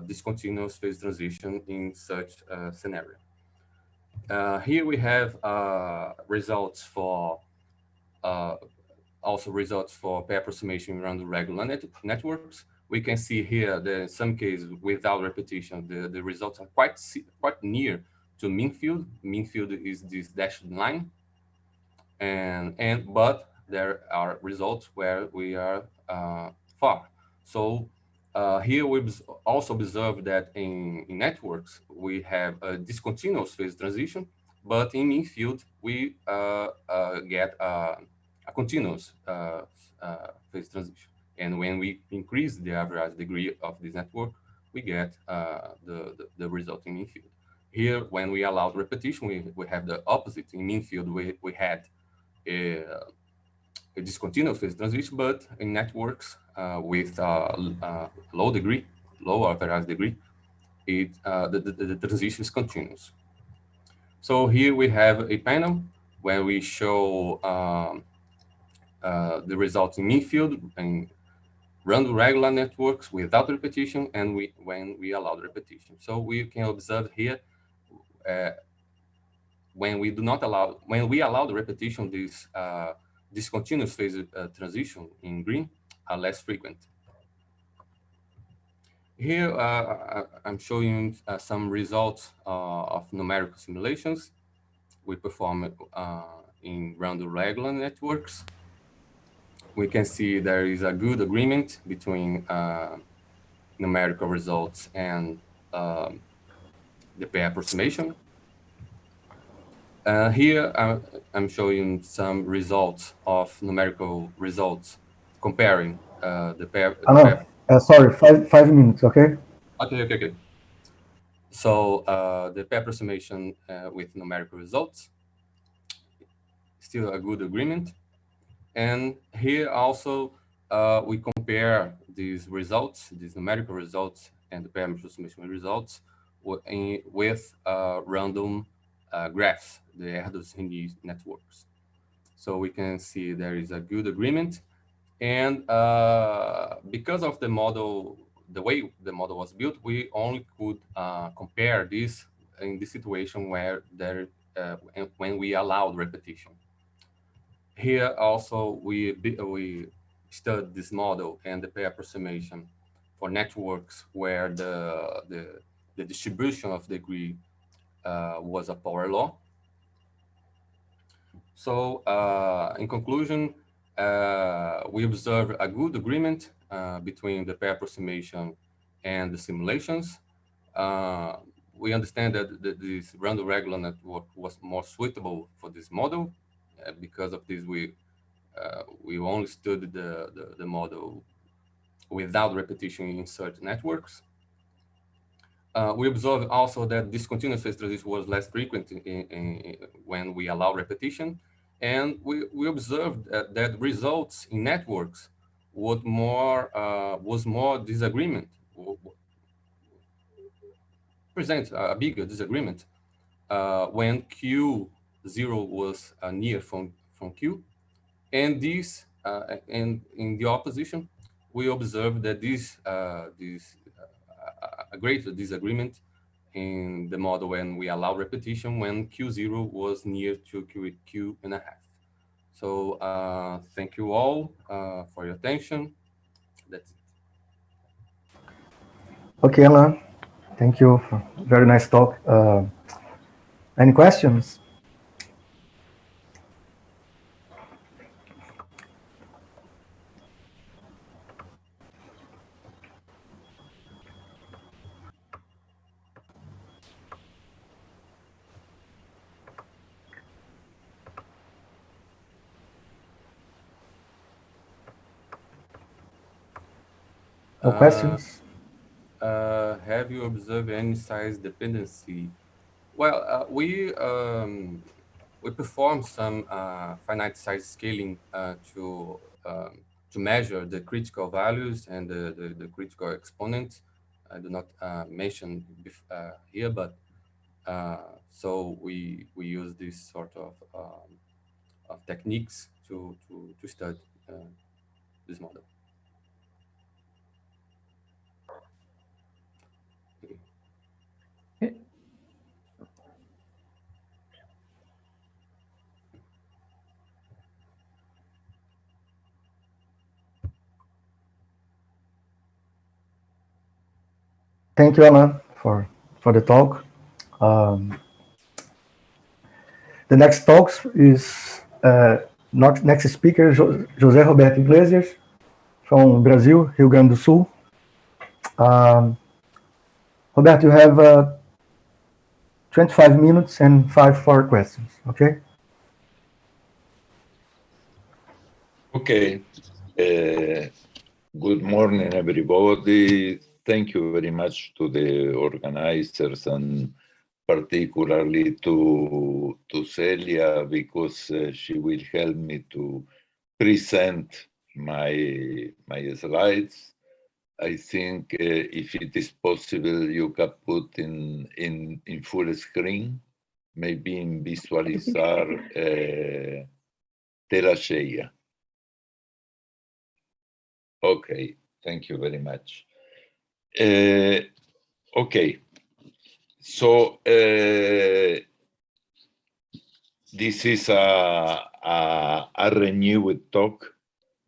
discontinuous phase transition in such a scenario. Here we have results for also results for pair approximation in random regular networks. We can see here that in some cases without repetition, the results are quite near to mean field. Mean field is this dashed line. But there are results where we are far. So here we also observe that in networks, we have a discontinuous phase transition, but in mean field, we get a continuous phase transition. And when we increase the average degree of this network, we get the result in mean field. Here, when we allowed repetition, we have the opposite. In mean field, we had a discontinuous phase transition, but in networks with low degree, low average degree, the transition is continuous. So here we have a panel where we show the results in mean field and random regular networks without repetition, and when we allow repetition. So we can observe here when we allow the repetition, this discontinuous phase transition in green are less frequent. Here I'm showing some results of numerical simulations we perform in random regular networks. We can see there is a good agreement between numerical results and the pair approximation. Here I'm showing some results of numerical results comparing the pair. Sorry, 5 minutes, okay? Okay. So the pair approximation with numerical results, still a good agreement. And here also we compare these results, these numerical results and the pair approximation results with random graphs, the Erdos-Renier networks. So we can see there is a good agreement. And because of the model, the way the model was built, we only could compare this in the situation where when we allowed repetition. Here also we studied this model and the pair approximation for networks where the distribution of degree was a power law. So in conclusion, we observe a good agreement between the pair approximation and the simulations. We understand that this random regular network was more suitable for this model. Because of this, we only studied the model without repetition in such networks. We observed also that discontinuous phase transition was less frequent when we allow repetition. And we observed that results in networks was more disagreement, present a bigger disagreement when Q0 was near from Q. And this, and in the opposition, we observed that a greater disagreement in the model when we allow repetition when Q0 was near to Q1/2. So thank you all for your attention. That's it. Okay, Allan, thank you for very nice talk. Any questions? No questions? Have you observed any size dependency? Well, we perform some finite size scaling to measure the critical values and the critical exponents. I do not mention here, but so we use this sort of techniques to study this model. Okay. Thank you, Allan, for the talk. The next talk is next speaker, José Roberto Iglesias, from Brazil, Rio Grande do Sul. Roberto, you have 25 minutes and 5 questions, okay? Okay. Good morning, everybody. Thank you very much to the organizers and particularly to Celia, because she will help me to present my slides. I think if it is possible, you can put in full screen, maybe in visualizar tela cheia. Okay, thank you very much. Okay, so this is a renewed talk.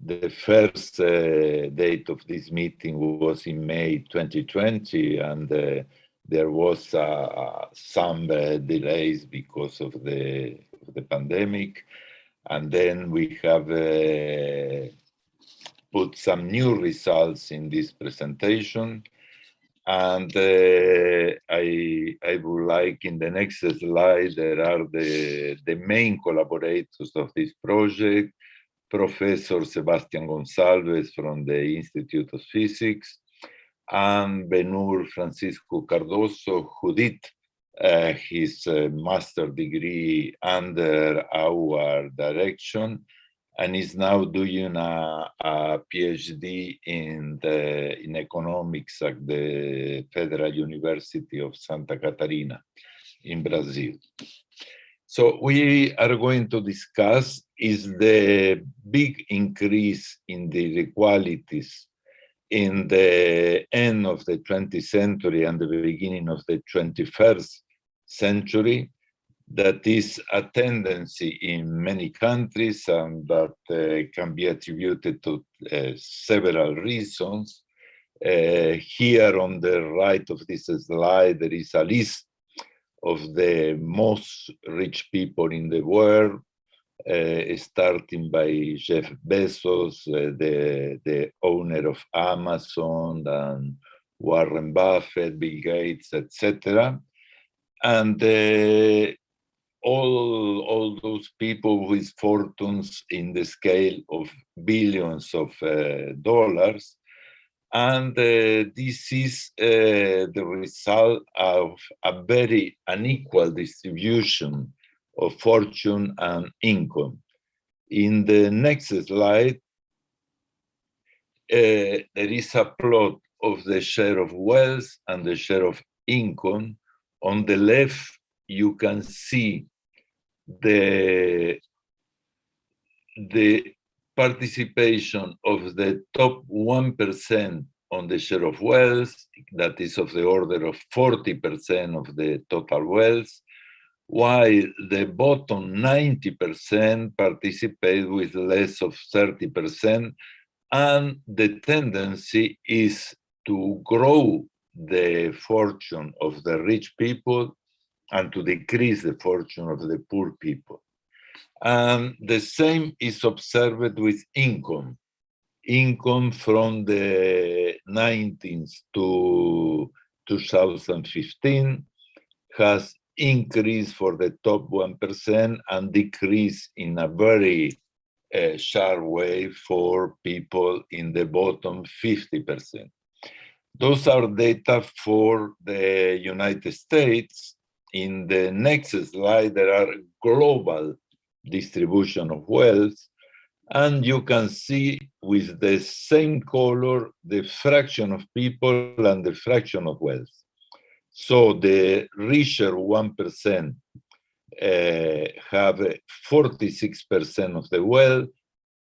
The first date of this meeting was in May 2020, and there was some delays because of the pandemic. And then we have put some new results in this presentation. And I would like in the next slide, there are the main collaborators of this project, Professor Sebastián Gonçalves from the Institute of Physics, and Benur Francisco Cardoso, who did his master degree under our direction, and is now doing a PhD in economics at the Federal University of Santa Catarina in Brazil. So we are going to discuss is the big increase in the inequalities in the end of the 20th century and the beginning of the 21st century, that is a tendency in many countries and that can be attributed to several reasons. Here on the right of this slide, there is a list of the most rich people in the world, starting by Jeff Bezos, the owner of Amazon, and Warren Buffett, Bill Gates, etc. And all those people with fortunes in the scale of billions of dollars. And this is the result of a very unequal distribution of fortune and income. In the next slide, there is a plot of the share of wealth and the share of income. On the left, you can see the participation of the top 1% on the share of wealth, that is of the order of 40% of the total wealth, while the bottom 90% participate with less of 30%, and the tendency is to grow the fortune of the rich people and to decrease the fortune of the poor people. And the same is observed with income. Income from the 19th to 2015 has increased for the top 1% and decreased in a very sharp way for people in the bottom 50%. Those are data for the United States. In the next slide, there are global distribution of wealth, and you can see with the same color the fraction of people and the fraction of wealth. So the richer 1% have 46% of the wealth,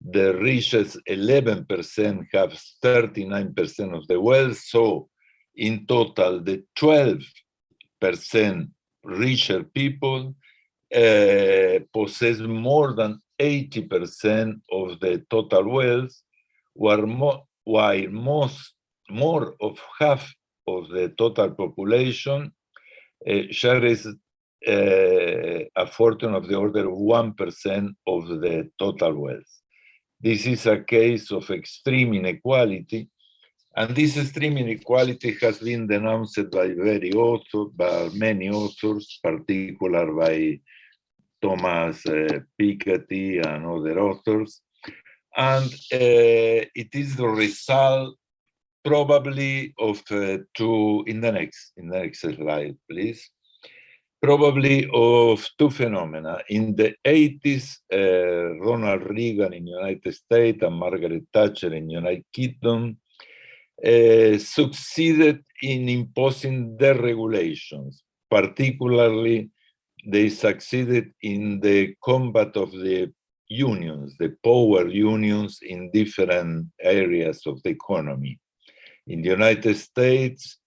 the richest 11% have 39% of the wealth, so in total the 12% richer people possess more than 80% of the total wealth, while more of half of the total population shares a fortune of the order of 1% of the total wealth. This is a case of extreme inequality, and this extreme inequality has been denounced by many authors, particularly by Thomas Piketty and other authors. And it is the result probably of in the next slide, please. Probably of two phenomena. In the 80s, Ronald Reagan in the United States and Margaret Thatcher in the United Kingdom succeeded in imposing their regulations. Particularly, they succeeded in the combat of the unions, the power unions in different areas of the economy. In the United States,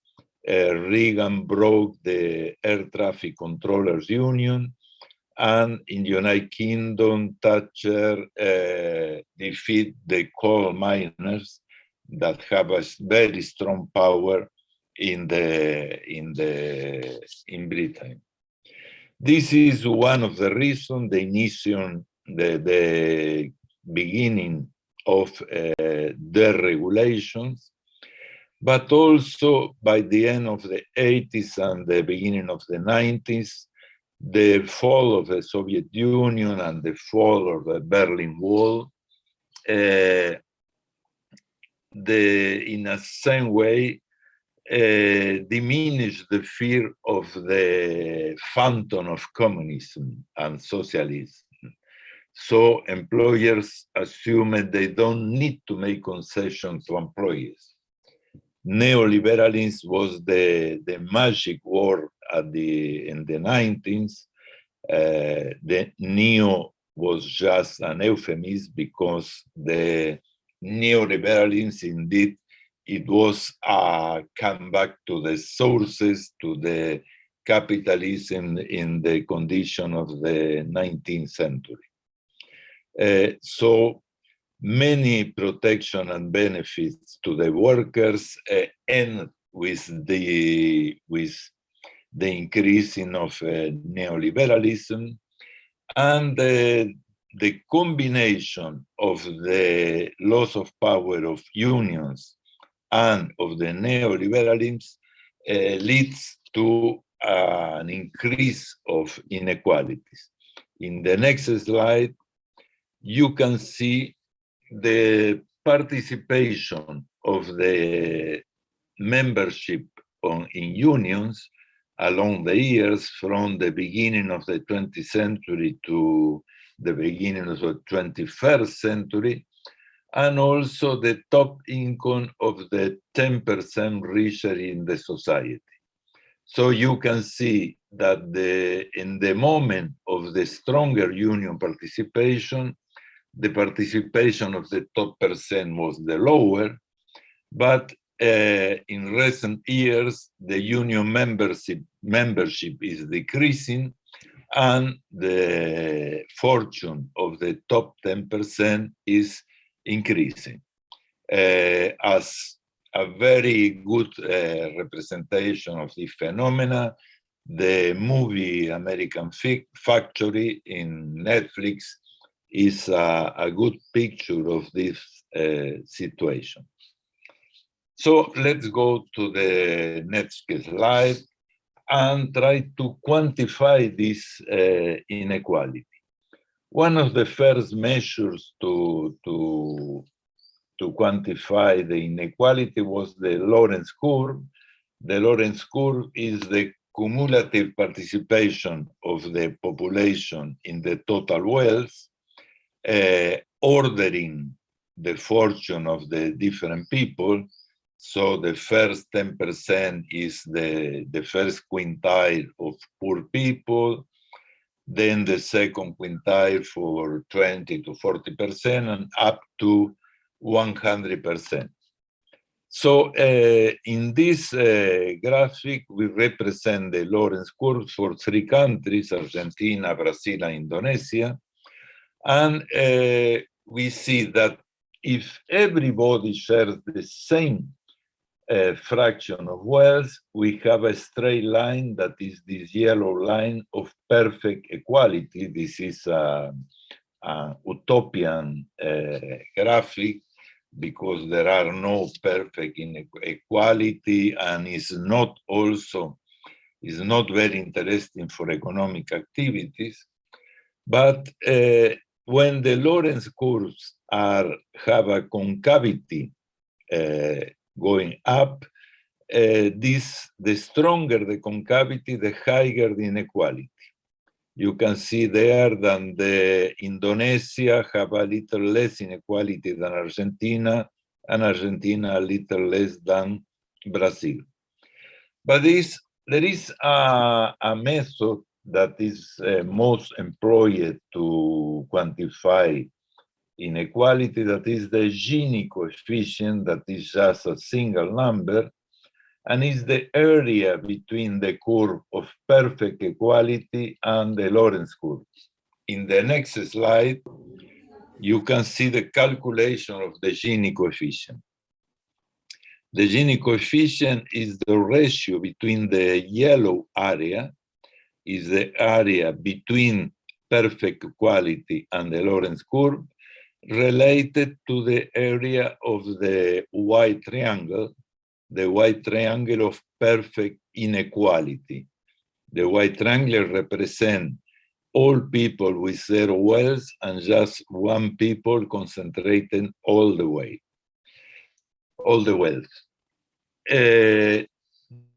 Reagan broke the Air Traffic Controllers Union, and in the United Kingdom, Thatcher defeated the coal miners that have a very strong power in Britain. This is one of the reasons, the beginning of their regulations. But also by the end of the 80s and the beginning of the 90s, the fall of the Soviet Union and the fall of the Berlin Wall, in a same way, diminish the fear of the phantom of communism and socialism. So employers assume they don't need to make concessions to employees. Neoliberalism was the magic word in the 90s. The neo was just an euphemism because the neoliberalism, indeed, it was a comeback to the sources, to the capitalism in the condition of the 19th century. So many protection and benefits to the workers end with the increasing of neoliberalism, and the combination of the loss of power of unions and of the neoliberalism leads to an increase of inequalities. In the next slide, you can see the participation of the membership in unions along the years from the beginning of the 20th century to the beginning of the 21st century, and also the top income of the 10% richer in the society. So you can see that in the moment of the stronger union participation, the participation of the top percent was the lower, but in recent years, the union membership is decreasing, and the fortune of the top 10% is increasing. As a very good representation of this phenomena, the movie American Factory in Netflix is a good picture of this situation. So let's go to the next slide and try to quantify this inequality. One of the first measures to quantify the inequality was the Lorenz curve. The Lorenz curve is the cumulative participation of the population in the total wealth, ordering the fortune of the different people. So the first 10% is the first quintile of poor people, then the second quintile for 20 to 40%, and up to 100%. So in this graphic, we represent the Lorenz curve for 3 countries, Argentina, Brazil, and Indonesia. And we see that if everybody shares the same fraction of wealth, we have a straight line that is this yellow line of perfect equality. This is an utopian graphic because there are no perfect inequality, and is not very interesting for economic activities. But when the Lorenz curves have a concavity going up, the stronger the concavity, the higher the inequality. You can see there that the Indonesia have a little less inequality than Argentina, and Argentina a little less than Brazil. But there is a method that is most employed to quantify inequality, that is the Gini coefficient, that is just a single number, and is the area between the curve of perfect equality and the Lorenz curve. In the next slide, you can see the calculation of the Gini coefficient. The Gini coefficient is the ratio between the yellow area, is the area between perfect equality and the Lorenz curve, related to the area of the white triangle, the white triangle of perfect inequality. The white triangle represents all people with zero wealth and just one people concentrated all the wealth.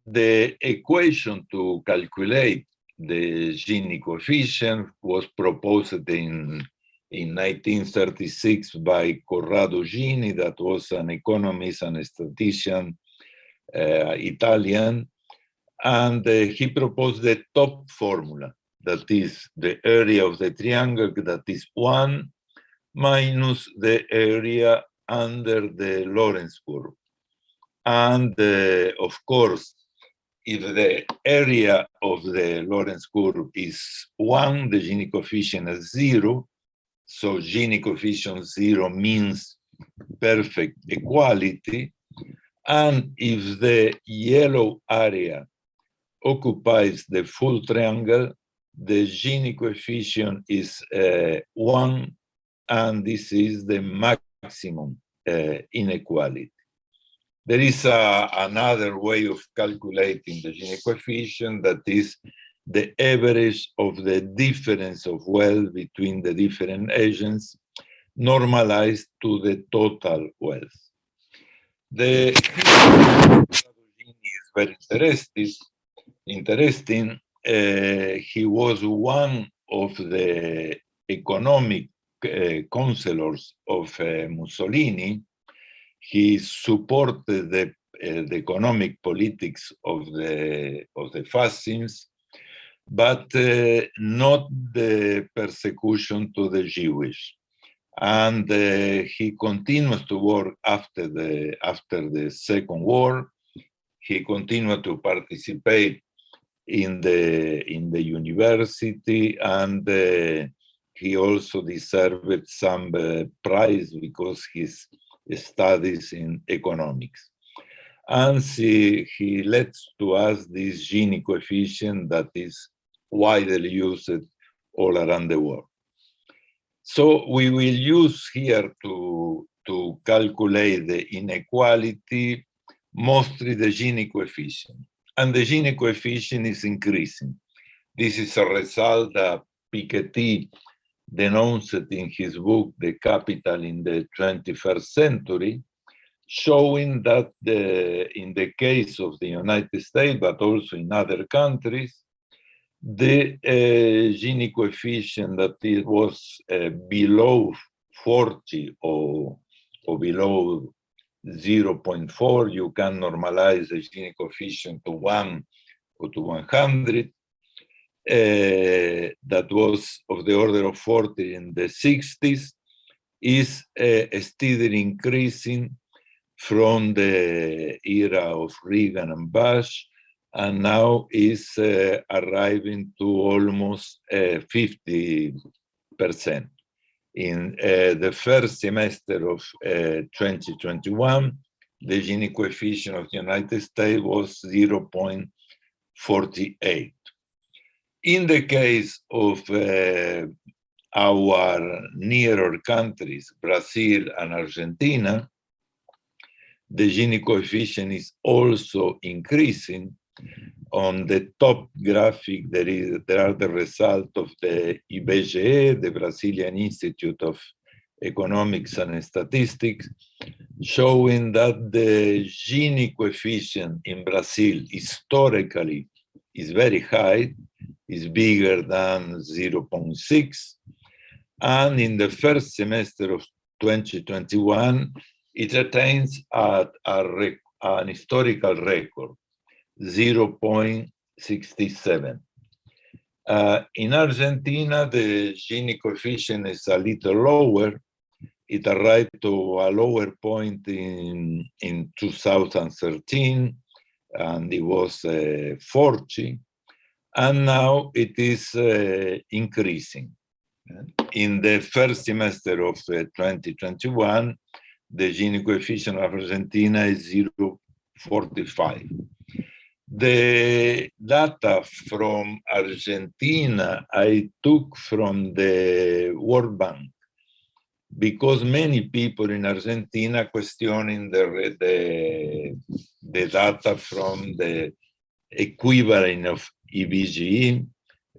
The equation to calculate the Gini coefficient was proposed in 1936 by Corrado Gini, that was an economist and a statistician, Italian, and he proposed the top formula, that is the area of the triangle, that is 1 minus the area under the Lorentz curve. And of course, if the area of the Lorentz curve is 1, the Gini coefficient is 0. So Gini coefficient 0 means perfect equality. And if the yellow area occupies the full triangle, the Gini coefficient is 1, and this is the maximum inequality. There is another way of calculating the Gini coefficient, that is the average of the difference of wealth between the different agents normalized to the total wealth. The Gini is very interesting. He was one of the economic counselors of Mussolini. He supported the economic politics of the fascists, but not the persecution to the Jewish. And he continues to work after the Second War. He continued to participate in the university, and he also deserved some prize because his studies in economics. And he lets to us this Gini coefficient that is widely used all around the world. So we will use here to calculate the inequality, mostly the Gini coefficient. And the Gini coefficient is increasing. This is a result that Piketty denounced in his book, The Capital in the 21st Century, showing that in the case of the United States, but also in other countries, the Gini coefficient that it was below 40 or below 0.4, you can normalize the Gini coefficient to 1 or to 100. That was of the order of 40 in the 60s, is steadily increasing from the era of Reagan and Bush, and now is arriving to almost 50%. In the first semester of 2021, the Gini coefficient of the United States was 0.48. In the case of our nearer countries, Brazil and Argentina, the Gini coefficient is also increasing. On the top graphic, there are the result of the IBGE, the Brazilian Institute of Economics and Statistics, showing that the Gini coefficient in Brazil historically is very high, is bigger than 0.6. And in the first semester of 2021, it attains an historical record, 0.67. In Argentina, the Gini coefficient is a little lower. It arrived to a lower point in 2013, and it was 40. And now it is increasing. In the first semester of 2021, the Gini coefficient of Argentina is 0.45. The data from Argentina I took from the World Bank. because many people in Argentina questioning the data from the equivalent of EBGE,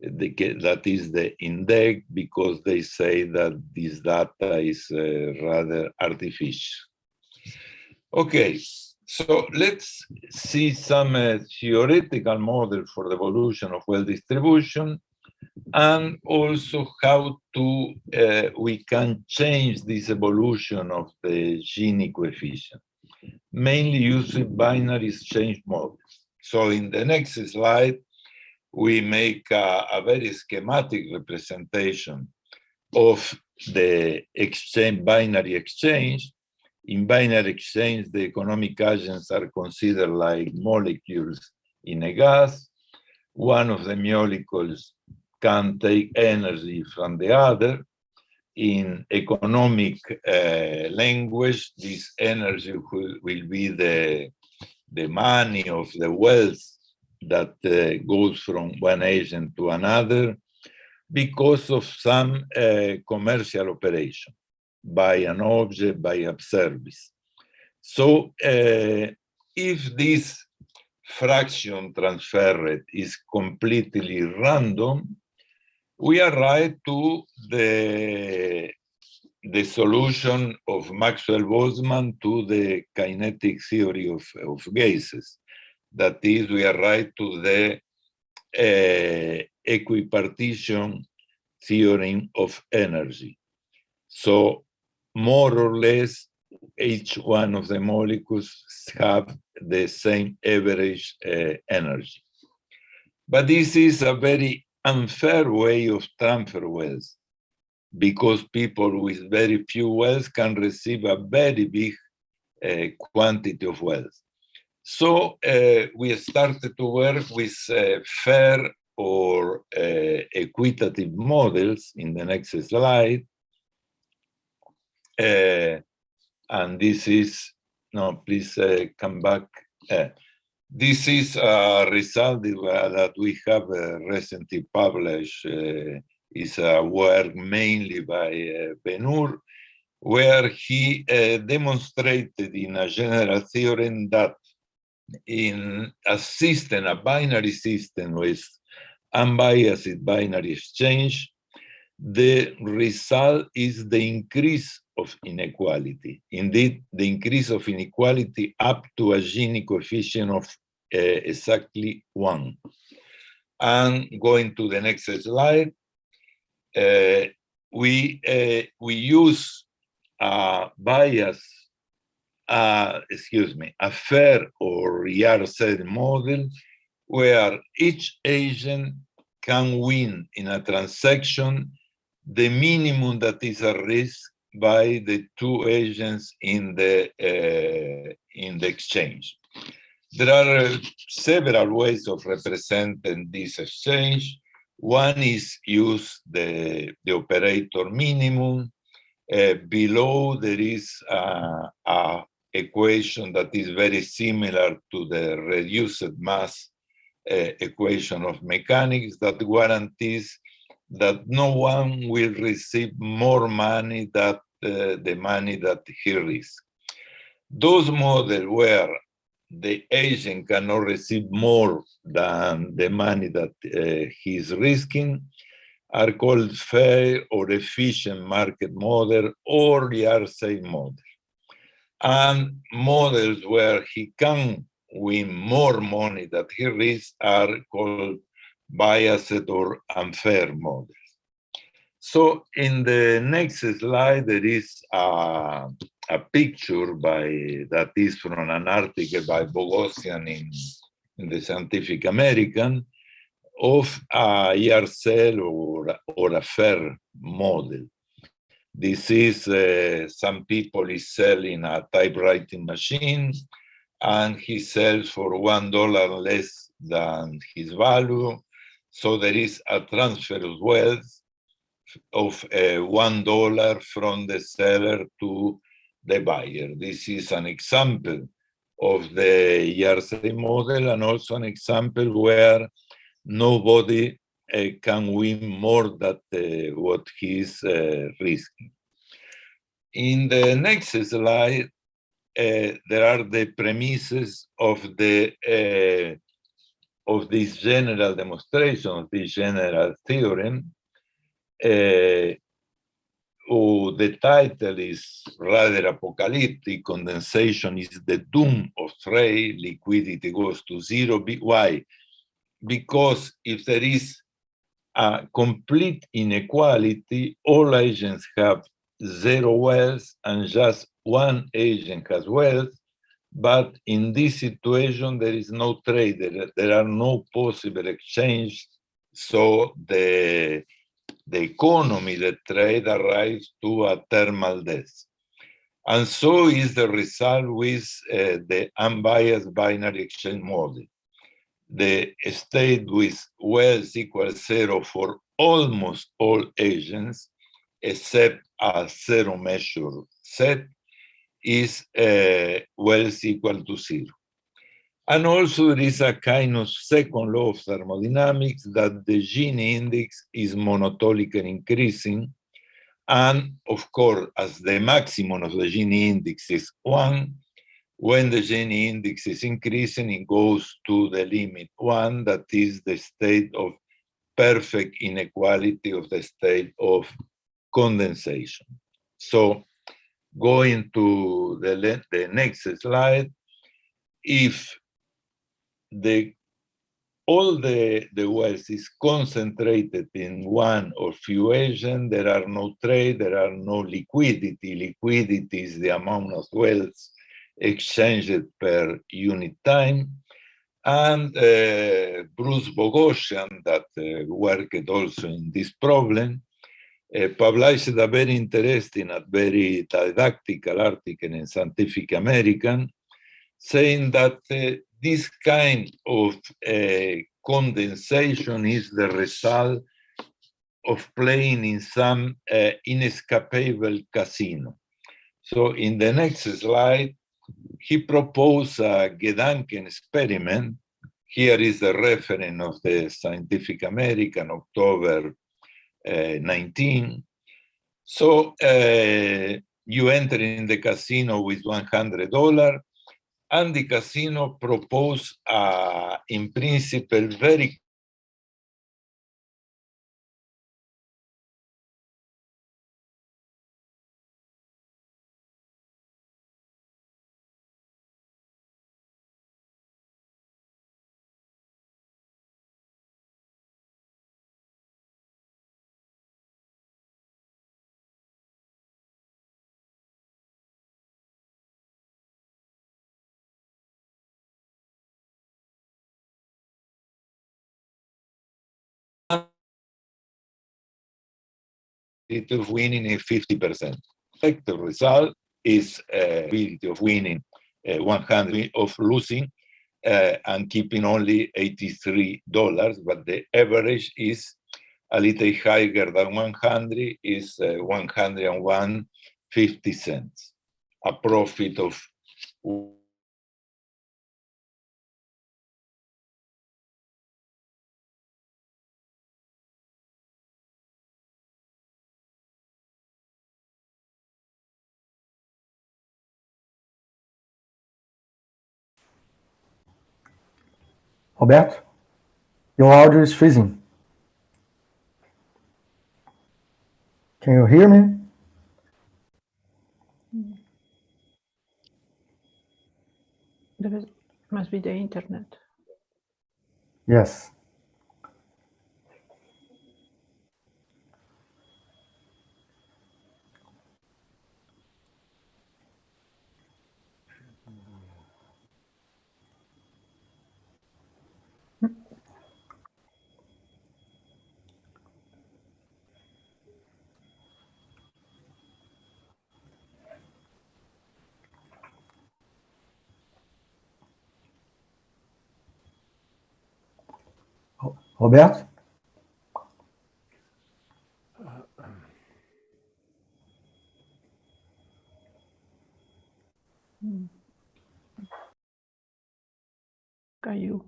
that is the index, because they say that this data is rather artificial. Okay, so let's see some theoretical model for the evolution of wealth distribution, and also how to we can change this evolution of the Gini coefficient, mainly using binary exchange models. So in the next slide, we make a very schematic representation of the binary exchange. In binary exchange, the economic agents are considered like molecules in a gas. One of the molecules can take energy from the other. In economic language, this energy will be the money of the wealth that goes from one agent to another because of some commercial operation, by an object, by a service. So if this fraction transferred is completely random, we arrive to the solution of Maxwell-Boltzmann to the kinetic theory of gases. That is, we arrive to the equipartition theorem of energy. So more or less, each one of the molecules have the same average energy. But this is a very unfair way of transfer wealth, because people with very few wealth can receive a very big quantity of wealth. So we started to work with fair or equitative models in the next slide. And this is, no, please come back. This is a result that we have recently published. Is a work mainly by Ben-Hur, where he demonstrated in a general theorem that in a system, a binary system with unbiased binary exchange, the result is the increase of inequality. Indeed, the increase of inequality up to a Gini coefficient of exactly 1. And going to the next slide, we use a bias, a fair or Yarset model, where each agent can win in a transaction the minimum that is at risk by the two agents in the exchange. There are several ways of representing this exchange. One is use the operator minimum. Below there is a equation that is very similar to the reduced mass equation of mechanics that guarantees that no one will receive more money than the money that he risks. Those models where the agent cannot receive more than the money that he's risking are called fair or efficient market model or Yarset model. And models where he can win more money than he risks are called biased or unfair models. So in the next slide, there is a picture that is from an article by Bogosian in the Scientific American of a Yarset or a fair model. This is some people is selling a typewriting machine, and he sells for $1 less than his value. So there is a transfer of wealth of $1 from the seller to the buyer. This is an example of the Yarset model, and also an example where nobody can win more than what he is risking. In the next slide, there are the premises of this general demonstration, of this general theorem. The title is rather apocalyptic. Condensation is the doom of trade. Liquidity goes to zero. Why? Because if there is a complete inequality, all agents have zero wealth and just one agent has wealth. But in this situation, there is no trade. There are no possible exchange. So the economy, the trade arrives to a thermal death. And so is the result with the unbiased binary exchange model. The state with wealth equals zero for almost all agents, except a zero measure set, is wealth equal to zero. And also there is a kind of second law of thermodynamics that the Gini index is monotonically increasing. And of course, as the maximum of the Gini index is 1, when the Gini index is increasing, it goes to the limit 1, that is the state of perfect inequality of the state of condensation. So going to the next slide, if all the wealth is concentrated in one or few agents, there are no trade, there are no liquidity. Liquidity is the amount of wealth exchanged per unit time. And Bruce Boghossian, that worked also in this problem, published a very interesting and very didactical article in Scientific American, saying that this kind of condensation is the result of playing in some inescapable casino. So in the next slide, he proposed a Gedanken experiment. Here is the reference of the Scientific American, October 19. So you enter in the casino with $100, and the casino proposed, in principle, very of winning is 50%. The result is ability of winning 100, of losing and keeping only $83, but the average is a little higher than 100, is 101.50 cents, a profit of Roberto, your audio is freezing. Can you hear me? Must be the internet. Yes. Roberto? Caiu.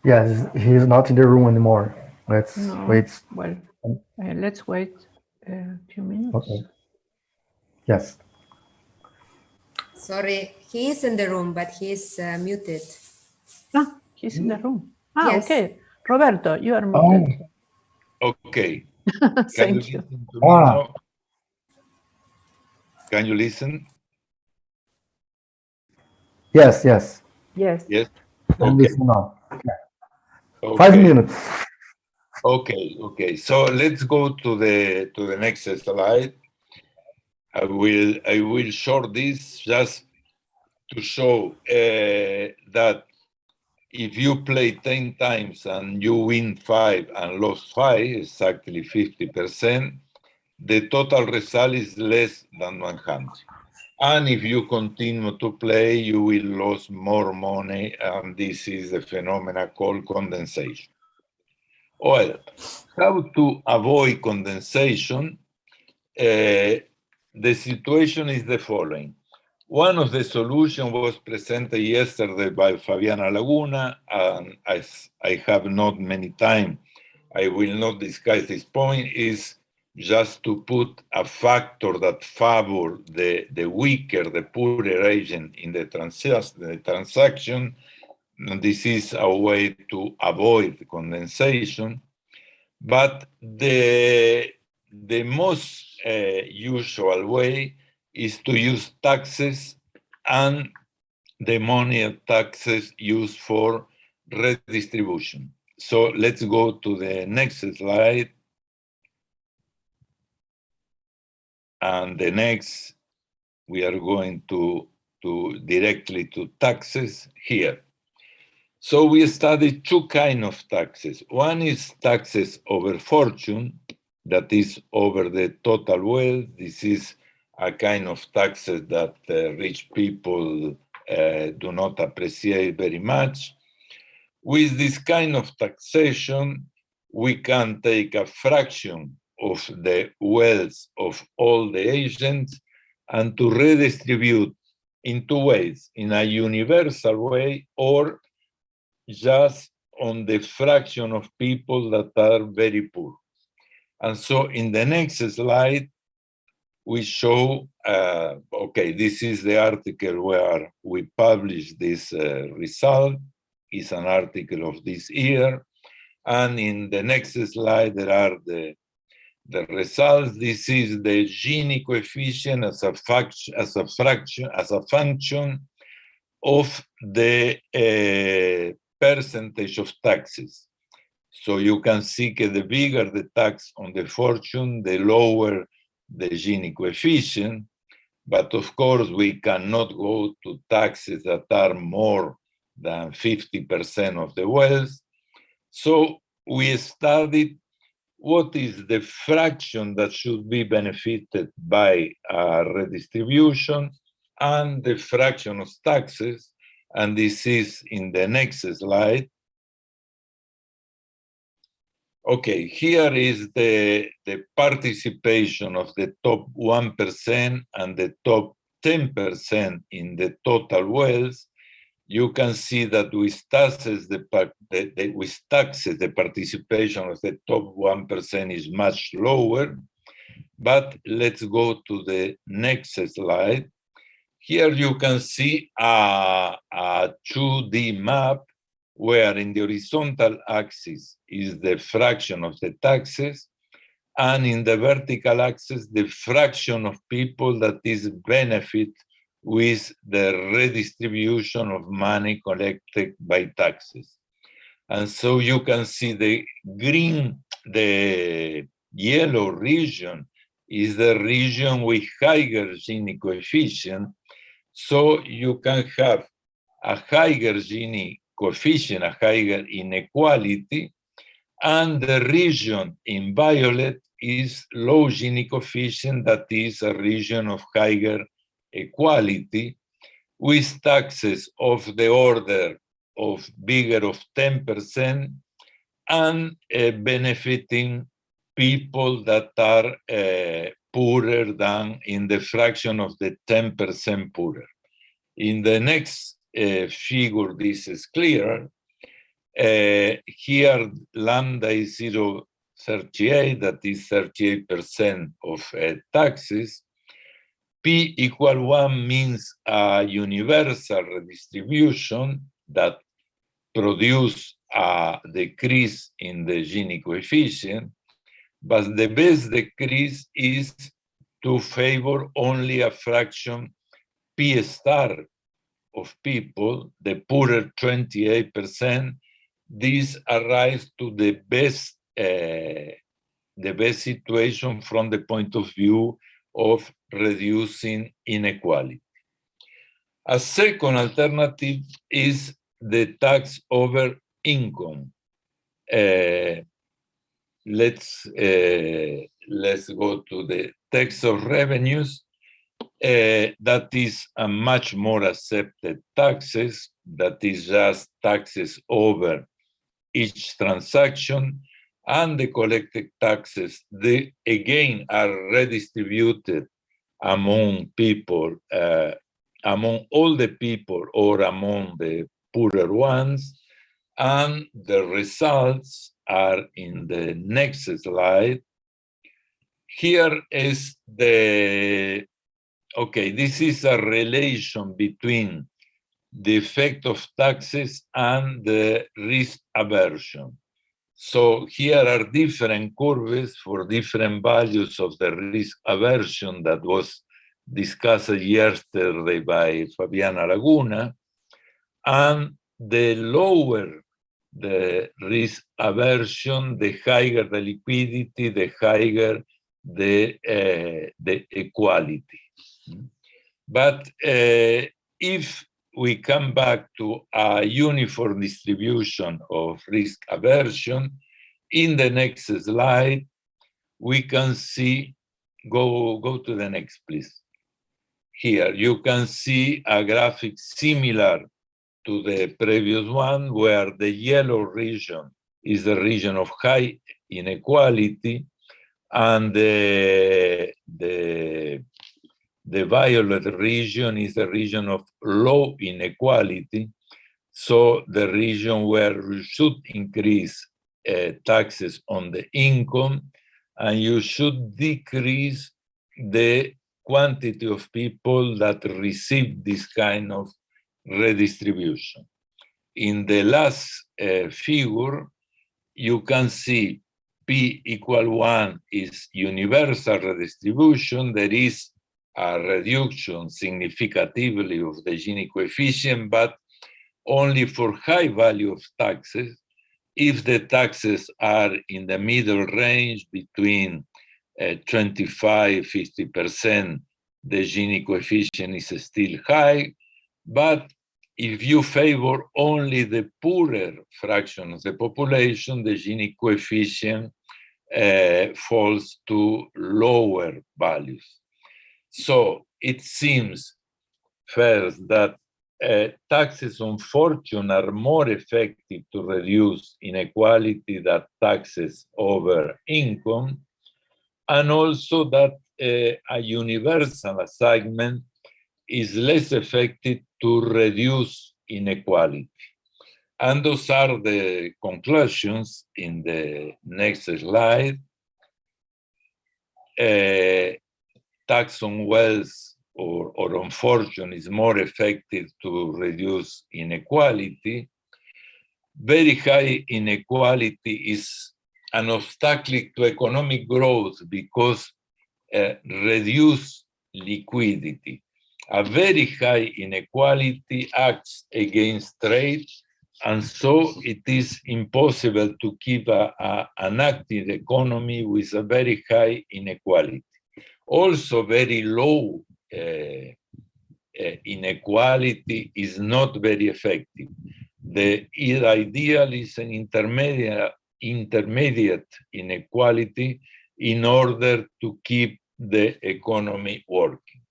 Yes, he's not in the room anymore. Let's wait. Well, let's wait a few minutes. Okay. Yes. Sorry, he is in the room, but he is muted. Ah, he's in the room. Ah, Yes. okay. Roberto, you are muted. Okay. Thank you. Listen to me now? Can you listen? Yes, yes. Yes. Yes. I'm Okay. listening now. Okay. 5 minutes. Okay. Okay. So let's go to the next slide. I will short this just to show that if you play 10 times and you win 5 and lost 5, exactly 50%, the total result is less than 100. And if you continue to play, you will lose more money, and this is the phenomenon called condensation. Well, how to avoid condensation? The situation is the following. One of the solutions was presented yesterday by Fabiana Laguna, and as I have not many time, I will not discuss this point, is just to put a factor that favor the weaker, the poorer agent in the transaction. And this is a way to avoid condensation. But the most usual way is to use taxes and the money of taxes used for redistribution. So let's go to the next slide. And the next, we are going to directly to taxes here. So we studied two kinds of taxes. One is taxes over fortune, that is over the total wealth. This is a kind of taxes that rich people do not appreciate very much. With this kind of taxation, we can take a fraction of the wealth of all the agents and to redistribute in two ways, in a universal way or just on the fraction of people that are very poor. And so in the next slide, we show, okay, this is the article where we published this result. It's an article of this year. And in the next slide, there are the results. This is the Gini coefficient as a function of the percentage of taxes. So you can see that the bigger the tax on the fortune, the lower the Gini coefficient. But of course, we cannot go to taxes that are more than 50% of the wealth. So we studied what is the fraction that should be benefited by redistribution and the fraction of taxes. And this is in the next slide. Okay, here is the participation of the top 1% and the top 10% in the total wealth. You can see that with taxes, the participation of the top 1% is much lower. But let's go to the next slide. Here you can see a 2D map where in the horizontal axis is the fraction of the taxes, and in the vertical axis, the fraction of people that is benefit with the redistribution of money collected by taxes. And so you can see the green, the yellow region is the region with higher Gini coefficient. So you can have a higher Gini coefficient, a higher inequality, and the region in violet is low Gini coefficient, that is a region of higher equality, with taxes of the order of bigger of 10% and benefiting people that are poorer than in the fraction of the 10% poorer. In the next figure, this is clear. Here, lambda is 0.38, that is 38% of taxes. P equal 1 means a universal redistribution that produce a decrease in the Gini coefficient, but the best decrease is to favor only a fraction P star of people, the poorer 28%. This arrives to the best situation from the point of view of reducing inequality. A second alternative is the tax over income. Let's go to the tax of revenues. That is a much more accepted taxes. That is just taxes over each transaction, and the collected taxes, they again are redistributed among people, among all the people or among the poorer ones, and the results are in the next slide. Here is this is a relation between the effect of taxes and the risk aversion. So here are different curves for different values of the risk aversion that was discussed yesterday by Fabiana Laguna. And the lower the risk aversion, the higher the liquidity, the higher the equality. But if we come back to a uniform distribution of risk aversion, in the next slide, we can see, go to the next, please. Here, you can see a graphic similar to the previous one, where the yellow region is the region of high inequality, and the violet region is the region of low inequality. So the region where you should increase taxes on the income, and you should decrease the quantity of people that receive this kind of redistribution. In the last figure, you can see P equal 1 is universal redistribution. There is a reduction significatively of the Gini coefficient, but only for high value of taxes. If the taxes are in the middle range between 25–50%, the Gini coefficient is still high. But if you favor only the poorer fraction of the population, the Gini coefficient falls to lower values. So it seems first that taxes on fortune are more effective to reduce inequality than taxes over income, and also that a universal assignment is less effective to reduce inequality. And those are the conclusions in the next slide. Tax on wealth or on fortune is more effective to reduce inequality. Very high inequality is an obstacle to economic growth because reduce liquidity. A very high inequality acts against trade, and so it is impossible to keep an active economy with a very high inequality. Also, very low inequality is not very effective. The ideal is an intermediate inequality in order to keep the economy working.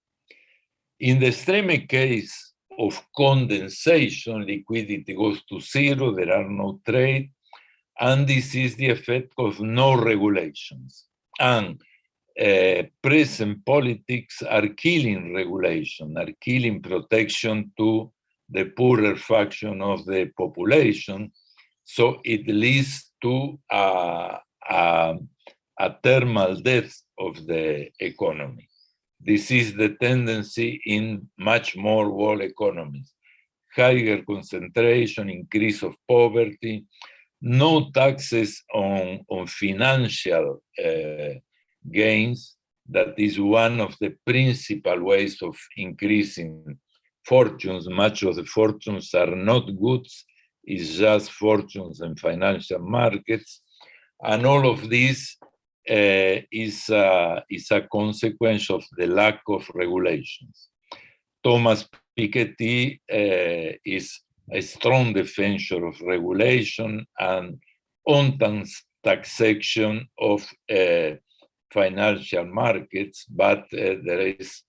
In the extreme case of condensation, liquidity goes to zero, there are no trade, and this is the effect of no regulations. And present politics are killing regulation, are killing protection to the poorer fraction of the population. So it leads to a thermal death of the economy. This is the tendency in much more world economies. Higher concentration, increase of poverty, no taxes on financial gains. That is one of the principal ways of increasing fortunes. Much of the fortunes are not goods, it's just fortunes in financial markets. And all of this is a consequence of the lack of regulations. Thomas Piketty is a strong defender of regulation and on taxation of financial markets, but there is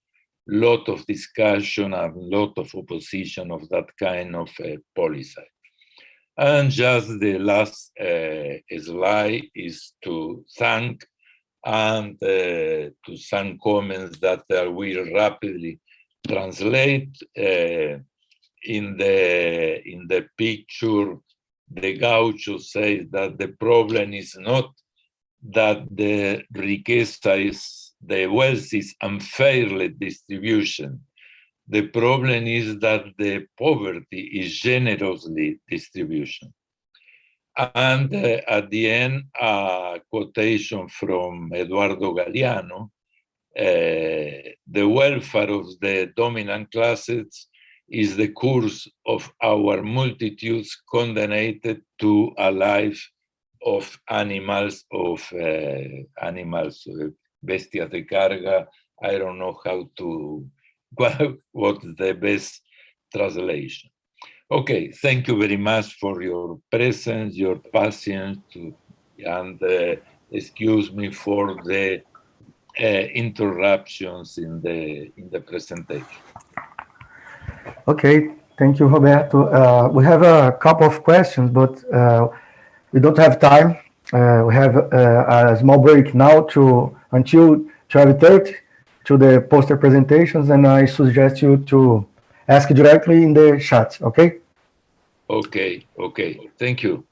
a lot of discussion and a lot of opposition of that kind of policy. And just the last slide is to thank and to some comments that I will rapidly translate. In the picture, the gaucho says that the problem is not that the wealth is unfairly distribution. The problem is that the poverty is generously distribution. And at the end, a quotation from Eduardo Galeano, the welfare of the dominant classes is the curse of our multitudes condemned to a life of animals, bestias de carga. I don't know how to, what's the best translation. Okay, thank you very much for your presence, your patience, and excuse me for the interruptions in the presentation. Okay, thank you, Roberto. We have a couple of questions, but we don't have time. We have a small break now until 12:30 to the poster presentations, and I suggest you to ask directly in the chat, okay? Okay, thank you.